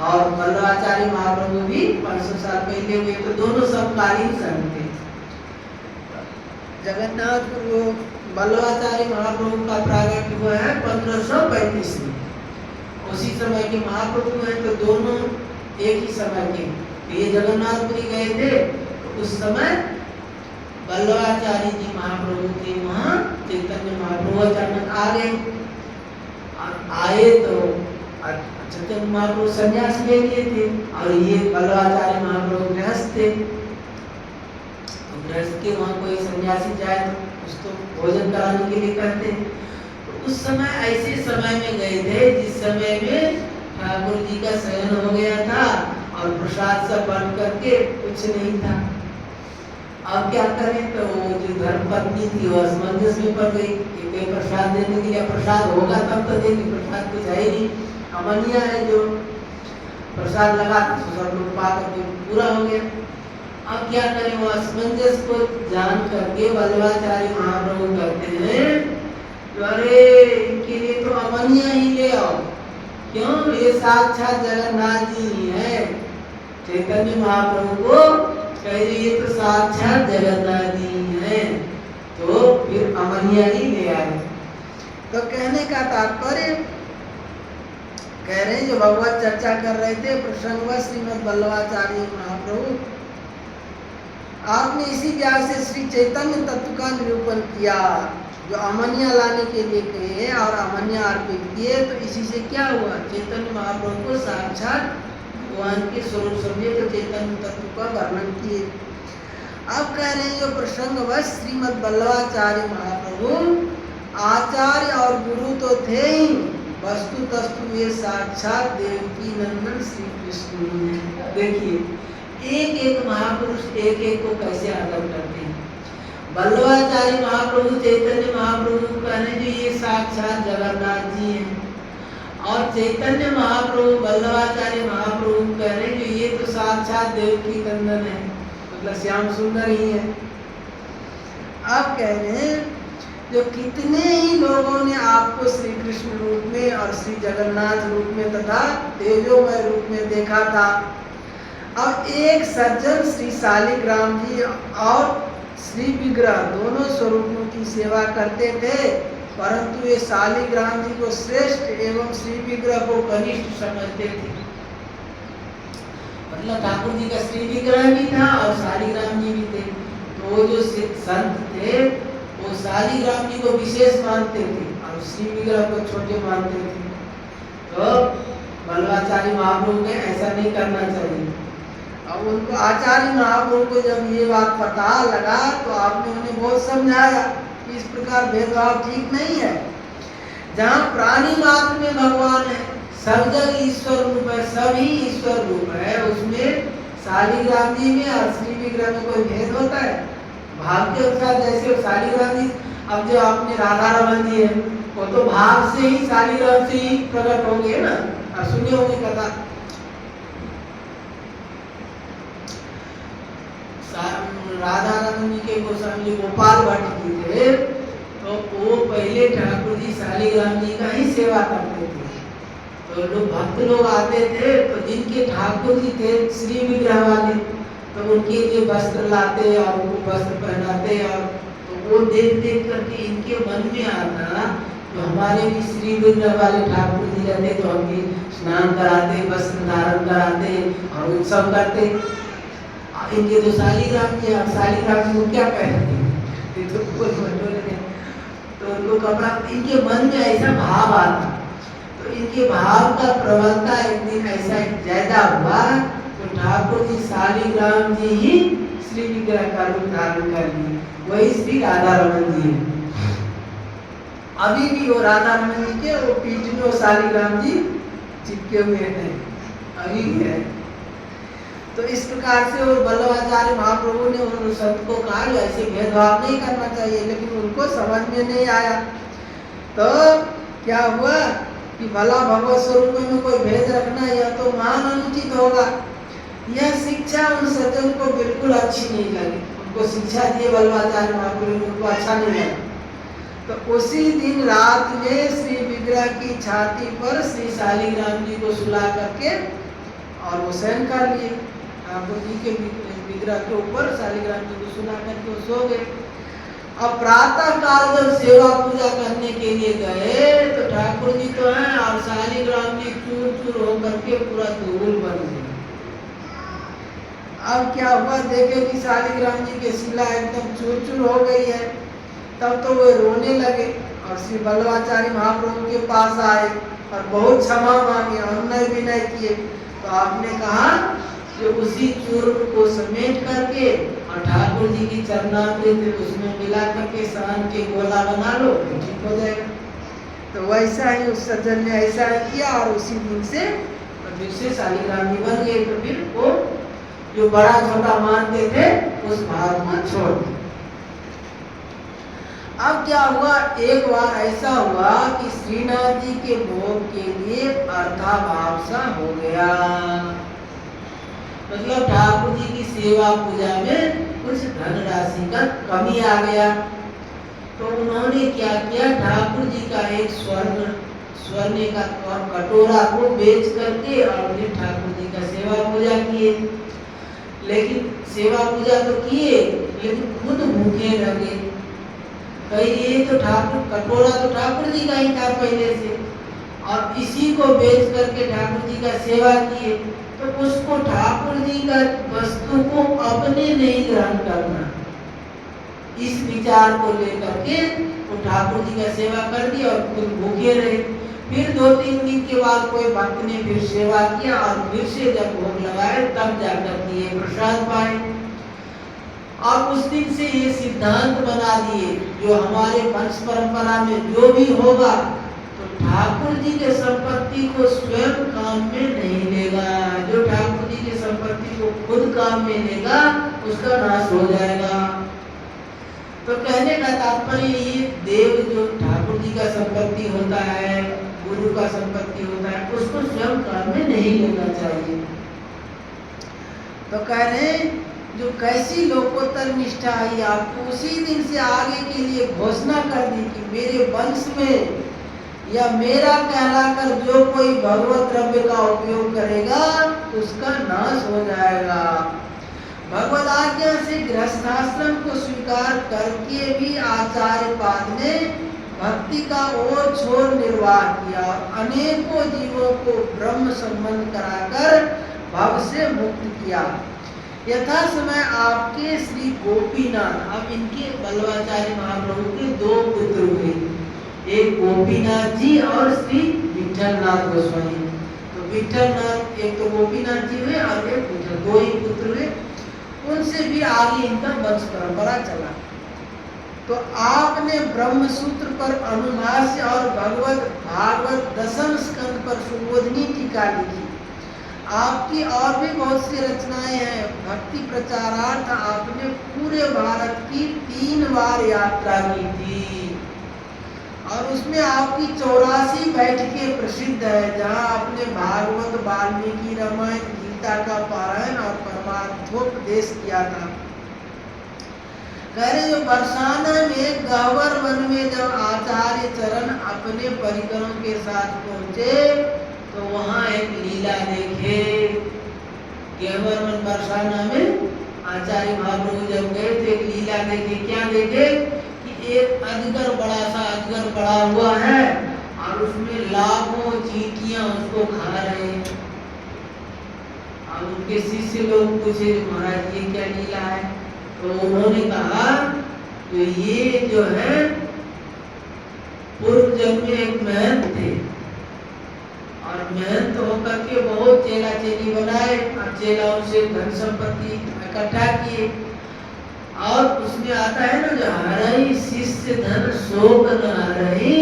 और वल्लभाचार्य महाप्रभु भी 500 साल पहले हुए, तो दोनों समकालीन संत थे। जगन्नाथपुर वल्लभाचार्य महाप्रभु का प्रागट्य हुआ है 1535 में, उसी समय के महाप्रभु हैं, तो दोनों एक ही समय के। ये जगन्नाथपुरी गए थे तो उस समय वल्लभाचार्य जी महाप्रभु के वहाँ चैतन्य महाप्रभु अचानक आ गए। आए तो चैतन्य महाप्रभु संन्यास ले लिए थे और ये वल्लभाचार्य महाप्रभु गृहस्थ थे, तो गृहस्थ के वहाँ कोई सन्यासी जाए तो कुछ तो भोजन कराने के लिए कहते हैं। तो उस समय ऐसे समय में गए थे जिस समय में ठाकुर जी का शयन हो गया था और प्रसाद सब बन करके कुछ नहीं था। अब क्या करें, तो वो जो धर्मपत्नी थी वो असमंजस में पड़ गई कि कोई प्रसाद देने के लिए, प्रसाद होगा तब तो देंगे, प्रसाद कुछ है ही नहीं, अमनिया है जो प्रसाद लगा तो सब लोग पा करके पूरा हो गया। अब क्या करें, वो असमंजस को जान करके वल्लभाचार्य महाप्रभु कहते हैं अरे इनके लिए तो अमनिया ही ले आओ, क्यों, ये साक्षात जगन्नाथ जी ही है। चैतन्य महाप्रभु को कह ये तो साक्षात जगन्नाथ जी हैं, तो फिर अमनिया ही ले आए। तो कहने का तात्पर्य कह रहे हैं जो भगवत चर्चा कर रहे थे प्रसंगवश श्रीमद् वल्लभाचार्य महाप्रभु, आपने इसी व्यास से श्री चैतन्य तत्व का निरूपण किया जो अमनिया लाने के लिए कहे और अमनिया अर्पित किए। तो इसी से क्या हुआ, चैतन्य महाप्रभु को साक्षात भगवान के स्वरूप समझे, तो चैतन्य तत्व का वर्णन किए। अब कह रहे हैं जो प्रसंगवश श्रीमद् वल्लभाचार्य महाप्रभु आचार्य और गुरु तो थे ही, वस्तु तस्तु ये साक्षात देवकी नंदन श्री कृष्ण। देखिए एक एक महापुरुष एक एक को कैसे आदर करते हैं। वल्लभाचार्य महाप्रभु चैतन्य महाप्रभु कहने जो ये साक्षात जगन्नाथ जी हैं, और चैतन्य महाप्रभु वल्लभाचार्य महाप्रभु कह रहे हैं कि ये तो साक्षात देवकी नंदन है, मतलब श्याम सुंदर ही है। अब कह रहे हैं जो कितने ही लोगों ने आपको श्री कृष्ण रूप में और श्री जगन्नाथ रूप में तथा तेजोमय रूप में देखा था। अब एक सज्जन श्री शालिग्राम जी और श्री विग्रह दोनों स्वरूपों की सेवा करते थे, परंतु ये शालिग्राम जी को श्रेष्ठ एवं श्री विग्रह को कनिष्ठ समझते थे। मतलब ठाकुर जी का श्री विग्रह भी था और शालिग्राम जी भी थे, तो वो जो संत थे वो शालिग्राम जी को विशेष मानते थे और श्री विग्रह को छोटे मानते थे। तो वल्लभाचार्य महाप्रभु ने ऐसा नहीं करना चाहिए। अब उनको आचार्य महाप्रभु को जब ये बात पता लगा तो आपने उन्हें बहुत समझाया कि इस प्रकार भेदभाव ठीक नहीं है। जहाँ प्राणी मात्र में भगवान है, सब जग ईश्वर रूप है, सभी ईश्वर रूप है, उसमें शालिग्राम जी में और श्री विग्रह में कोई भेद होता है? भाव के अनुसार जैसे शालिग्राम जी, अब जो आपने राधा रमन जी है वो तो भाव से ही शालिग्राम से ही प्रकट होंगे ना, और सुनिए होंगे कथा। राधा रमन जी के गोस्वामी गोपाल भट्ट जी थे, तो वो पहले ठाकुर जी शालिग्राम जी का ही सेवा करते थे। तो लोग भक्त लोग आते थे तो जिनके ठाकुर जी थे श्री विग्रह वाले, तो उनके लिए वस्त्र लाते और उनको वस्त्र पहनाते, और तो वो देख देख करके इनके मन में आता तो हमारे भी श्री विग्रह वाले ठाकुर जी रहते तो हम भी स्नान कराते, वस्त्र धारण कराते और उत्सव करते। इनके तो शालिग्राम जी, आप शालिग्राम जी को क्या कहते हैं, तो उनको कपड़ा, इनके मन में ऐसा भाव आता, तो इनके भाव का प्रबलता एक दिन ऐसा ज्यादा हुआ तो ठाकुर जी शालिग्राम जी ही श्री विग्रह का रूप धारण कर लिए, वही श्री राधा रमन जी है। अभी भी वो राधा रमन जी के वो पीठ में वो शालिग्राम जी चिपके हुए हैं, अभी भी है। तो इस प्रकार से वो वल्लभाचार्य महाप्रभु ने उन संत को कहा ऐसे भेदभाव नहीं करना चाहिए, लेकिन उनको समझ में नहीं आया। तो क्या हुआ कि भला भगवत स्वरूप में कोई भेद रखना यह तो महान अनुचित होगा। यह शिक्षा उन सज्जन को बिल्कुल अच्छी नहीं लगी, उनको शिक्षा दिए वल्लभाचार्य महाप्रभु, उनको अच्छा नहीं लगा। तो उसी दिन रात में श्री विग्रह की छाती पर श्री शालिग्राम जी को सुला करके और वो शयन कर लिए। ठाकुर जी के विग्रह के ऊपर शालिग्राम जी को सुला करके वो सो गए। अब प्रातः काल जब सेवा पूजा करने के लिए गए तो ठाकुर जी तो हैं और शालिग्राम जी चूर चूर होकर के पूरा धूल बन गए। अब क्या हुआ, देखे कि शालिग्राम जी के शिला एकदम चूर चूर हो गई है। तब तो वे रोने लगे और श्री वल्लभाचार्य महाप्रभु के पास आए और बहुत क्षमा मांगे, अनुनय विनय किए। तो आपने कहा कि उसी चूर्ण को समेट करके और ठाकुर जी की चरणामृत उसमें मिला करके सान के गोला बना लो तो ठीक हो जाएगा। तो वैसा ही उस सज्जन ने ऐसा ही किया और उसी दिन से फिर से शालिग्रामी बन गए। तो फिर वो जो बड़ा छोटा मानते थे उस भाव में छोड़ दिया। अब क्या हुआ, एक बार ऐसा हुआ कि श्रीनाथ जी के भोग के लिए अर्थाभाव सा हो गया, मतलब ठाकुर जी की सेवा पूजा में कुछ धनराशि का कमी आ गया। तो उन्होंने क्या किया, ठाकुर जी का एक स्वर्ण का कटोरा को बेच करके और फिर ठाकुर जी का सेवा पूजा किए। लेकिन सेवा पूजा तो किए लेकिन खुद भूखे रह गए। कहीं ये तो कटोरा तो ठाकुर जी का ही था पहले से, और इसी को बेच करके ठाकुर जी का सेवा किए। तो उसको ठाकुर जी का वस्तु को अपने नहीं ग्रहण करना, इस विचार को लेकर के वो ठाकुर जी का सेवा कर दी और खुद भूखे रहे। फिर 2-3 दिन के बाद कोई भक्त ने फिर सेवा किया और फिर से जब भोग लगाए तब जाकर के ये प्रसाद पाए। और उस दिन से ये सिद्धांत बना दिए जो हमारे वंश परंपरा में जो भी होगा तो ठाकुर जी के संपत्ति को स्वयं काम में नहीं लेगा। जो ठाकुर जी की संपत्ति को खुद काम में लेगा उसका नाश हो जाएगा। तो कहने का तात्पर्य ये देव जो ठाकुर जी का संपत्ति होता है, गुरु का संपत्ति होता है, उसको स्वयं काम में नहीं लेना चाहिए। तो कह रहे जो कैसी लोकोत्तर निष्ठा आई आपको, उसी दिन से आगे के लिए घोषणा कर दी कि मेरे वंश में या मेरा कहलाकर जो कोई भगवत द्रव्य का उपयोग करेगा उसका नाश हो जाएगा। भगवत आज्ञा से गृहस्थाश्रम को स्वीकार करके भी आचार्य पाद ने भक्ति का ओर छोर निर्वाह किया और अनेकों जीवों को ब्रह्म संबंध कराकर भव से मुक्त किया। यथा समय आपके श्री गोपीनाथ, अब इनके बल्लवाचार्य महाप्रभु के 2 पुत्र हुए, एक गोपीनाथ जी और श्री विठलनाथ गोस्वामी। तो विठलनाथ एक तो गोपीनाथ जी हुए और एक विठल, 2 ही पुत्र हुए। उनसे भी आगे इनका वंश परंपरा चला। तो आपने ब्रह्म सूत्र पर अनुभाष्य और भागवत 10वें स्कंद पर सुबोधनी टीका लिखी। आपकी और भी बहुत सी रचनाएं हैं। भक्ति प्रचारार्थ आपने पूरे भारत की 3 बार यात्रा की थी और उसमें आपकी 84 बैठकें प्रसिद्ध है, जहां आपने भागवत, वाल्मीकि रामायण, गीता का पारायण और परमार्थोपदेश किया था। कह रहे जो बरसाना में गहवर वन में जब आचार्य चरण अपने परिकरों के साथ पहुंचे तो वहां एक लीला देखे। गहवर वन बरसाना में आचार्य महाप्रभु जब गए थे एक लीला देखे। क्या देखे कि एक अजगर, बड़ा सा अजगर पड़ा हुआ है और उसमें लाखों चींटियां उसको खा रहे हैं। और उनके शिष्य लोग पूछे महाराज ये क्या लीला है? तो उन्होंने कहा तो ये जो है पूर्व जन्म में एक महंत थे और महंत होकर के बहुत चेला चेली बनाए और चेलाओं से धन संपत्ति इकट्ठा किए। और उसमें आता है ना जो हरई शिष्य धन शोक न हरई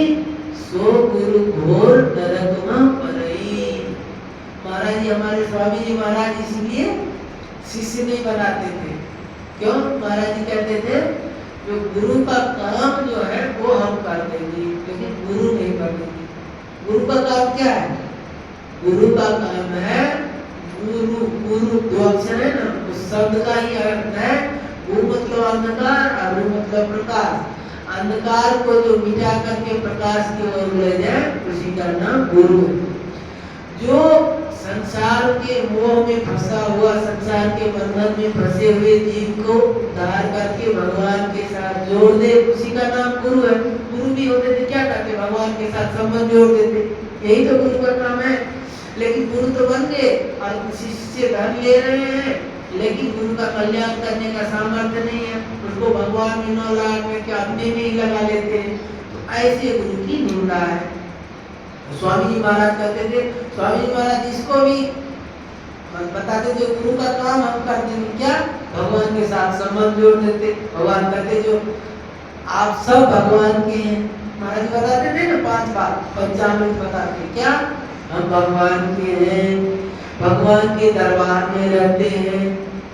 सो गुरु घोर नरक न परई। महाराज जी, हमारे स्वामी जी महाराज इसलिए शिष्य नहीं बनाते थे। क्यों? महाराज जी कहते थे जो गुरु का काम जो है वो हम कर देंगे लेकिन गुरु नहीं कर देंगे। गुरु का काम क्या है? गुरु का काम है गुरु, गुरु 2 अक्षर है ना, उस शब्द का ही अर्थ है गु मतलब अंधकार और रु मतलब प्रकाश। अंधकार को जो मिटा करके प्रकाश की ओर ले जाए उसी का नाम गुरु है। जो संसार के मोह में फंसा हुआ, संसार के बंधन में फंसे हुए जीव को उद्धार करके भगवान के साथ जोड़ दे उसी का नाम गुरु है। गुरु भी होते थे क्या करते? भगवान के साथ संबंध जोड़ देते, यही तो गुरु का काम है। लेकिन गुरु तो बन गए और शिष्य से धन ले रहे हैं लेकिन गुरु का कल्याण करने का सामर्थ्य नहीं है, उसको भगवान में 9 लाख में क्या अपने में ही लगा लेते हैं। तो ऐसे गुरु की निंदा है। स्वामी जी महाराज कहते थे, स्वामी जी महाराज इसको भी बताते जो गुरु का काम हम करते हैं क्या, भगवान के साथ संबंध जोड़ देते। भगवान कहते जो आप सब भगवान के हैं। महाराज बताते थे ना 5 बार पंचामृत बताते क्या, हम भगवान के हैं, भगवान के दरबार में रहते हैं,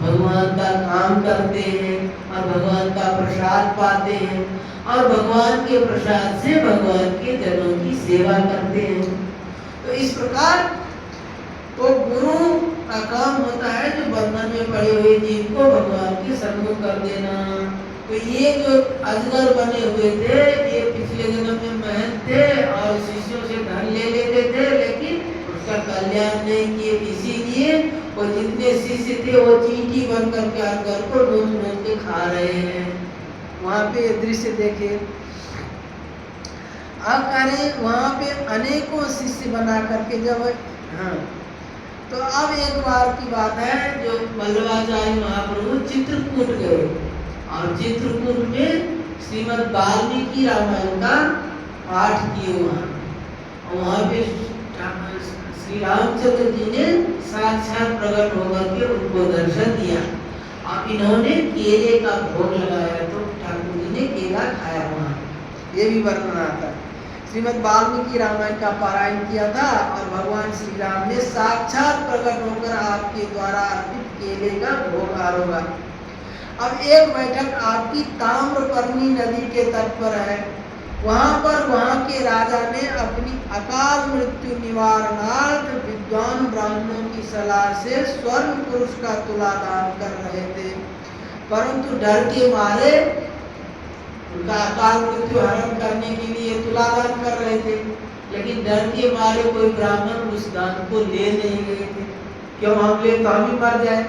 भगवान का काम करते हैं और भगवान का प्रसाद पाते हैं और भगवान के प्रसाद से भगवान के जनों की सेवा करते हैं। तो इस प्रकार तो गुरु का काम होता है जो बंधन में पड़े हुए जीव को भगवान के सन्मुख कर देना। तो ये जो अजगर बने हुए थे ये पिछले जन्म में महंत थे और शिष्यों से धन ले लेते थे, लेकिन उसका कल्याण नहीं किए, इसीलिए वो जितने शिष्य थे वो चींटी बन करके अजगर को नोच के खा रहे हैं। वहाँ पे दृश्य देखे। अब करें वहाँ पे अनेकों शिष्य बना करके जब हाँ, तो अब एक बार की बात है जो वल्लभाचार्य महाप्रभु चित्रकूट गए और चित्रकूट में श्रीमद् वाल्मीकि रामायण का पाठ किए वहाँ पे श्री रामचंद्र जी ने साक्षात प्रकट होकर के उनको दर्शन दिया और इन्होंने केले का भोग लगाया, तो ठाकुर जी ने केला खाया वहाँ, ये भी वर्णन आता है। श्रीमद् वाल्मीकि रामायण का पारायण किया था और भगवान श्री राम ने साक्षात प्रकट होकर आपके द्वारा अर्पित केले का भोग आरोगा। अब एक बैठक आपकी ताम्रपर्णी नदी के तट पर है। वहाँ पर वहाँ के राजा ने अपनी अकाल मृत्यु निवारणार्थ विद्वान ब्राह्मणों की सलाह से स्वर्ण पुरुष का तुला दान कर रहे थे, परंतु डर के मारे उनका अकाल मृत्यु हरण करने के लिए तुला दान कर रहे थे, लेकिन डर के मारे कोई ब्राह्मण उस दान को ले नहीं गए थे। क्यों, हम ले तो हम ही मर जाए,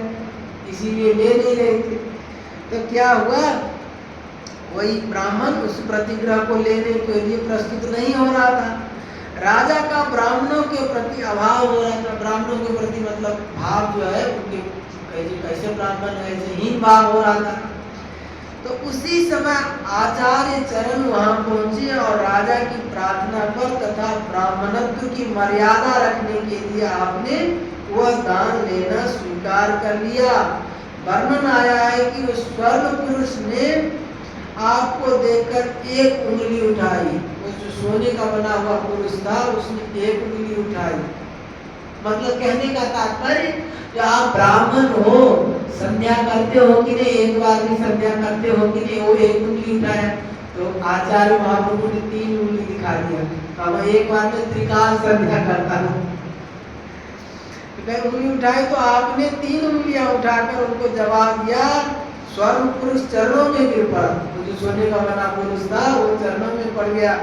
इसीलिए ले नहीं रहे थे। तो क्या हुआ, वही ब्राह्मण उस प्रतिग्रह को लेने के लिए प्रस्तुत नहीं हो रहा था। राजा का ब्राह्मणों के प्रति अभाव हो रहा था। ब्राह्मणों के प्रति मतलब भाव जो है उनके कैसे ब्राह्मण है ऐसे हीन भाव हो रहा था। तो उसी समय आचार्य चरण वहां पहुंचे और राजा की प्रार्थना पर तथा ब्राह्मणत्व की मर्यादा रखने के लिए आपने वह दान लेना स्वीकार कर लिया। वर्णन आया है कि उस स्वर्ण पुरुष ने आपको देखकर एक उंगली उठाई। वो जो सोने का बना हुआ पुरुष था उसने एक उंगली उठाई। मतलब कहने का तात्पर्य कि आप ब्राह्मण हो, संध्या करते हो कि नहीं, एक बार भी संध्या करते हो कि नहीं, वो एक उंगली उठाया। तो आचार्य महाप्रभु ने 3 उंगली दिखा दिया। तो मैं एक बार में त्रिकाल संध्या करता हूँ। तो उंगली उठाई तो आपने 3 उंगलियां उठाकर उनको जवाब दिया। स्वर्ण पुरुष चरणों में गिर पड़ा। वो जो सोने का बना पुरुष था वो चरणों में पड़ गया।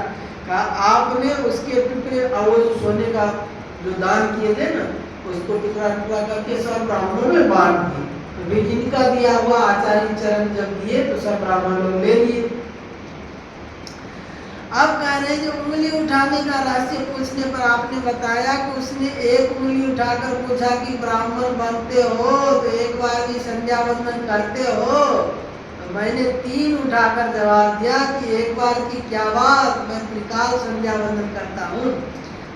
कहा आपने उसके टुकड़े और वो जो सोने का जो दान किए थे ना उसको टुकड़ा टुकड़ा करके सब ब्राह्मणों में बांट दिए। तो भी जिनका दिया हुआ आचार्य चरण जब दिए तो सब ब्राह्मण लोग ले लिए। अब कह रहे जो उंगली उठाने का रहस्य पूछने पर आपने बताया कि उसने एक उंगली उठाकर पूछा कि ब्राह्मण बनते हो तो एक बार भी संध्या वंदन करते हो। तो मैंने 3 उठाकर जवाब दिया कि एक बार की क्या बात, मैं त्रिकाल संध्या वंदन करता हूँ।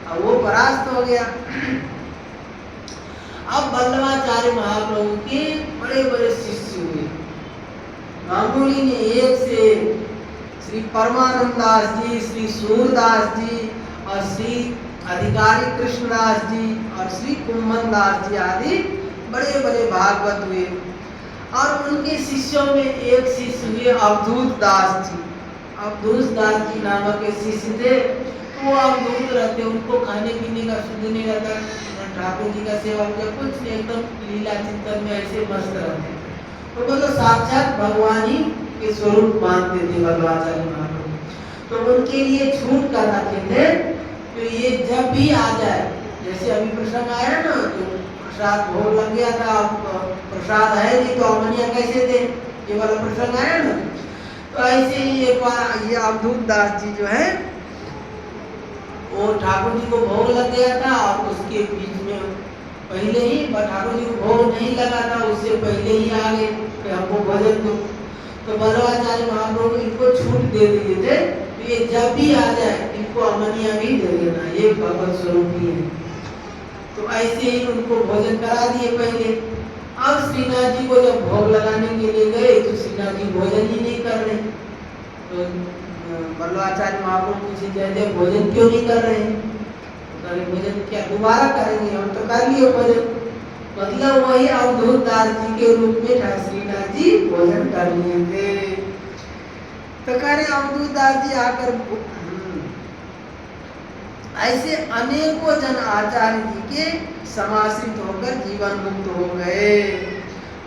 अब वो परास्त हो गया। अब वल्लभाचार्य महाप्रभु के बड़े बड़े शिष्य हुए। मामूली ने एक से श्री परमानंद दास जी, श्री सूरदास जी और श्री अधिकारी कृष्णदास जी और श्री कुम्भन दास जी आदि बड़े बड़े भागवत हुए। और उनके शिष्यों में एक शिष्य हुए अवधूत दास जी। अवधूत दास जी नामक एक शिष्य थे। वो अवधूत रहते, उनको खाने पीने का शुद्ध नहीं रहता, ठाकुर जी का सेवा पूजा कुछ नहीं, एकदम लीला चिंतन में ऐसे मस्त रहते। तो बोलो साक्षात भगवान ही के स्वरूप मानते थे वल्लभाचार्य महाप्रभु। तो उनके लिए छूट कराते थे। तो ये जब भी आ जाए, जैसे अभी प्रसंग आया ना तो प्रसाद भोग लग गया था, प्रसाद है नहीं तो अमनिया कैसे थे, ये वाला प्रसंग आया ना। तो ऐसे ही एक बार ये अवधूत दास जी जो है वो ठाकुर जी को भोग लग गया था और उसके बीच में पहले ही ठाकुर जी को भोग नहीं लगा था, उससे पहले ही आ गए कि हमको भोजन दो। तो वल्लभाचार्य महाप्रभु इनको छूट दे दिए थे। तो ये जब भी आ जाए इनको अमनिया भी दे देना, ये भगवत स्वरूप ही है। तो ऐसे ही उनको भोजन करा दिए पहले। अब श्रीनाथ जी को जब भोग लगाने के लिए गए तो श्रीनाथ जी भोजन ही नहीं कर रहे। तो बल्लवाचार्य महाप्रभु पूछे, जय जय भोजन क्यों नहीं कर रहे हैं? तो भोजन क्या दोबारा करेंगे, हम तो कर लिए भोजन। मतलब वही अवधूत दास जी के रूप में श्रीनाथ जी भोजन कर लिए थे। तो कह रहे अवधूत दास जी आकर ऐसे अनेकों जन आचार्य जी के समाश्रित होकर जीवन मुक्त हो गए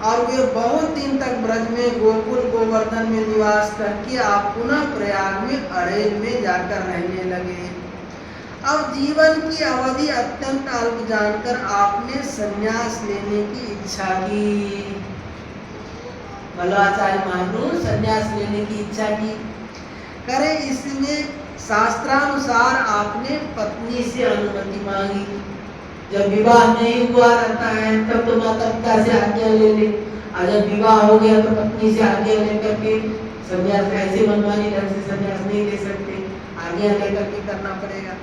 और वे बहुत दिन तक ब्रज में गोकुल गोवर्धन में निवास करके आप पुनः प्रयाग में अड़ेल में जाकर रहने लगे। अब जीवन की अवधि अत्यंत अल्प जानकर आपने संन्यास लेने की इच्छा की। बल्लवाचार्य महाप्रभु संन्यास लेने की इच्छा की। करे इसमें शास्त्रानुसार आपने पत्नी से अनुमति मांगी। जब विवाह नहीं हुआ रहता है तब तो माता पिता से आज्ञा ले ले, और जब विवाह हो गया तो पत्नी से आज्ञा लेकर के संन्यास, ऐसे मनमानी ढंग से संन्यास नहीं ले सकते, आज्ञा लेकर के करना पड़ेगा।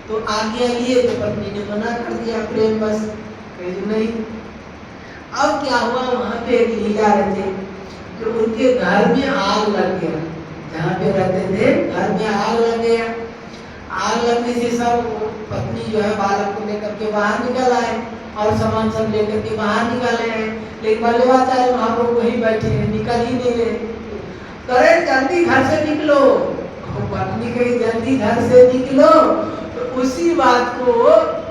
तो आज्ञा लिए तो पत्नी ने मना कर दिया प्रेम बस, कहीं नहीं। अब क्या हुआ, वहां पे एक लीला रहते तो उनके घर में आग लग गया, जहाँ पे रहते थे घर में आग लग गया। आग लगने से सब पत्नी जो है बालक को लेकर के बाहर निकल आए और सामान सब लेकर के बाहर निकाले हैं, लेकिन बल्लवाचार्य महाप्रभु वहीं बैठे हैं, निकल ही नहीं रहे। करे जल्दी घर से निकलो, पत्नी कही जल्दी घर से निकलो, तो उसी बात को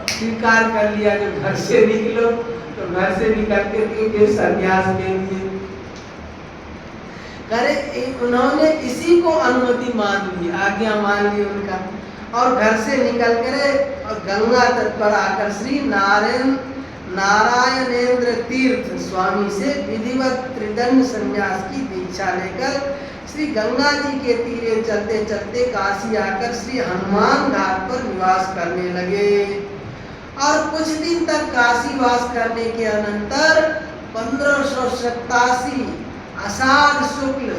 स्वीकार कर लिया जो घर से निकलो। तो घर से निकल के फिर संन्यास ले लिए। करे उन्होंने इसी को अनुमति मान ली, आज्ञा मान ली उनका, और घर से निकल कर और गंगा तट पर आकर श्री नारायणेंद्र तीर्थ स्वामी से विधिवत त्रिदंड संन्यास की दीक्षा लेकर श्री गंगा जी के तीरे चलते चलते काशी आकर श्री हनुमान घाट पर निवास करने लगे। और कुछ दिन तक काशी वास करने के अनंतर 1587 आषाढ़ शुक्ल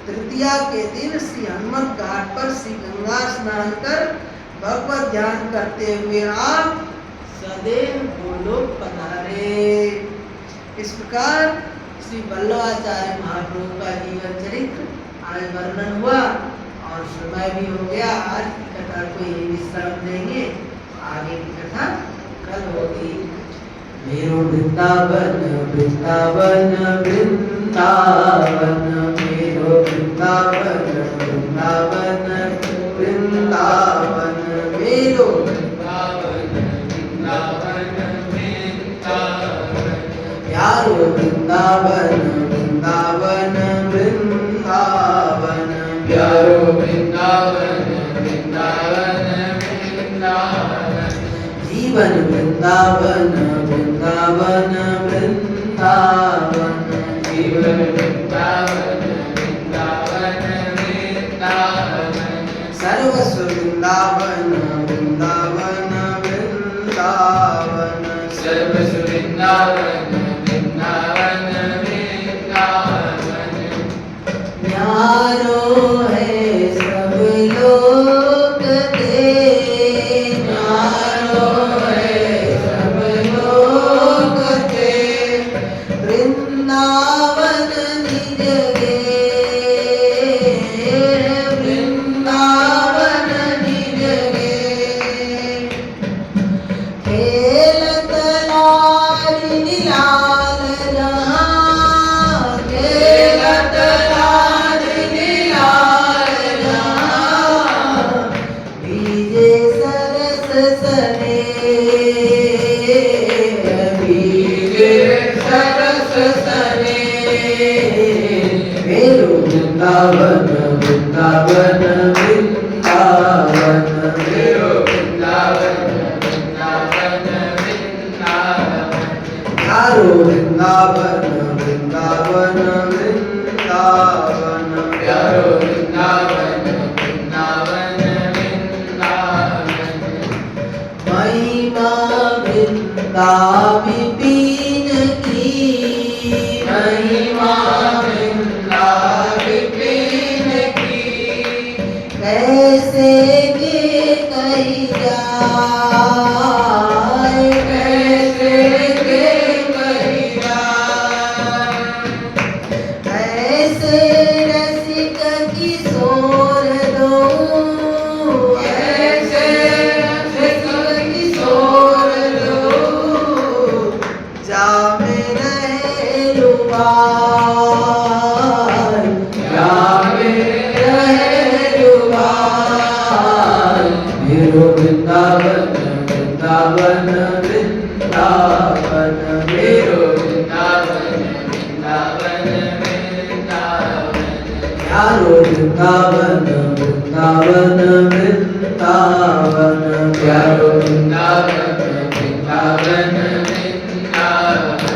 तृतीया के दिन श्री हनुमत घाट पर श्री गंगा स्नान कर भगवत ध्यान करते हुए आप सदैव गोलोक पधारे। इस प्रकार श्री बल्लवाचार्य महाप्रभु का जीवन चरित्र आज वर्णन हुआ और समय भी हो गया। आज की कथा को यही विश्राम देंगे, आगे की कथा कल होगी। मेरो वृंदावन वृंदावन वृंदावन, मेरो वृंदावन वृंदावन वृंदावन, मेरो वृंदावन वृंदावन वृंदावन, प्यारो वृंदावन वृंदावन वृंदावन, प्यारो वृंदावन वृंदावन वृंदावन, जीवन वृंदावन वृंदावन वृंदावन, जीवन वृंदावन वृंदावन वृंदावन, सर्वस्व वृंदावन वृंदावन वृंदावन, सर्वस्व वृंदावन वृंदावन वृंदावन, न्यारो है सब लोग दे, न्यारो है सब लोग दे, वृंदावन निज गे, वृंदावन निज गे, खेलत लाली लाल जहाँ, खेलत लाली लाल जहाँ, बीजे सरस सने, बीजे सरस सने, मेरो वृंदावन वृंदावन वृंदावन, मेरो वृंदावन वृंदावन वृंदावन, प्यारो वृंदावन वृंदावन वृंदावन, प्यारो वृंदावन वृंदावन वृंदावन, महिमा वृंदा विपिन की, महिमा वृंदा विपिन की, कैसे के कही जाए, प्यारो वृंदावन वृंदावन वृंदावन प्यारो वृंदावन वृंदावन वृंदावन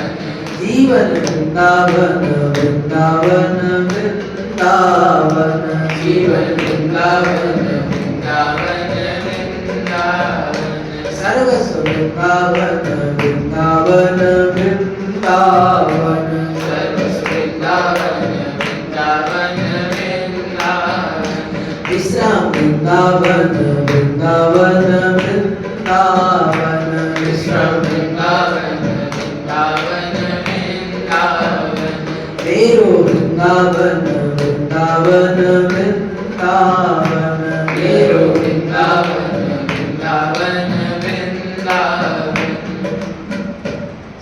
जीवन वृंदावन वृंदावन वृंदावन जीवन वृंदावन वृंदावन वृंदावन सर्वस्व वृंदावन वृंदावन वृंदावन सर्वस्व वृंदावन वृंदावन वृंदावन विश्राम वृंदावन वृंदावन वृंदावन विश्राम वृंदावन वृंदावन वृंदावन मेरो वृंदावन वृंदावन वृंदावन मेरो वृंदावन वृंदावन वृंदावन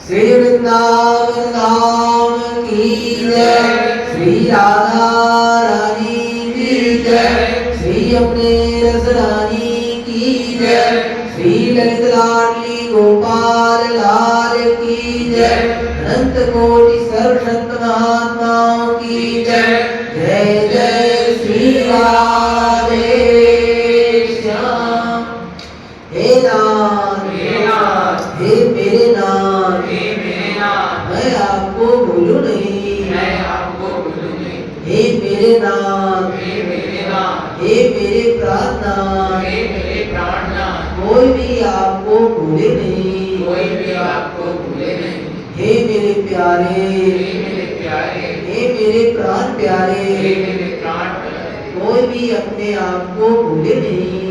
श्री वृंदावन धाम की जय श्री राधा रानी की जय श्री यमुने रस रानी की जय श्री ललित लाडली गोपाल लाल की जय अनंत कोटि सर्व संत महात्माओं की जय जय जय श्री राधे श्याम हे नाथ हे मेरे नाथ मैं आपको भूलूं नहीं हे मेरे नाथ हे मेरे प्राणनाथ कोई भी आपको भूले नहीं हे मेरे प्यारे हे मेरे प्राण प्यारे कोई भी अपने आप को भूले नहीं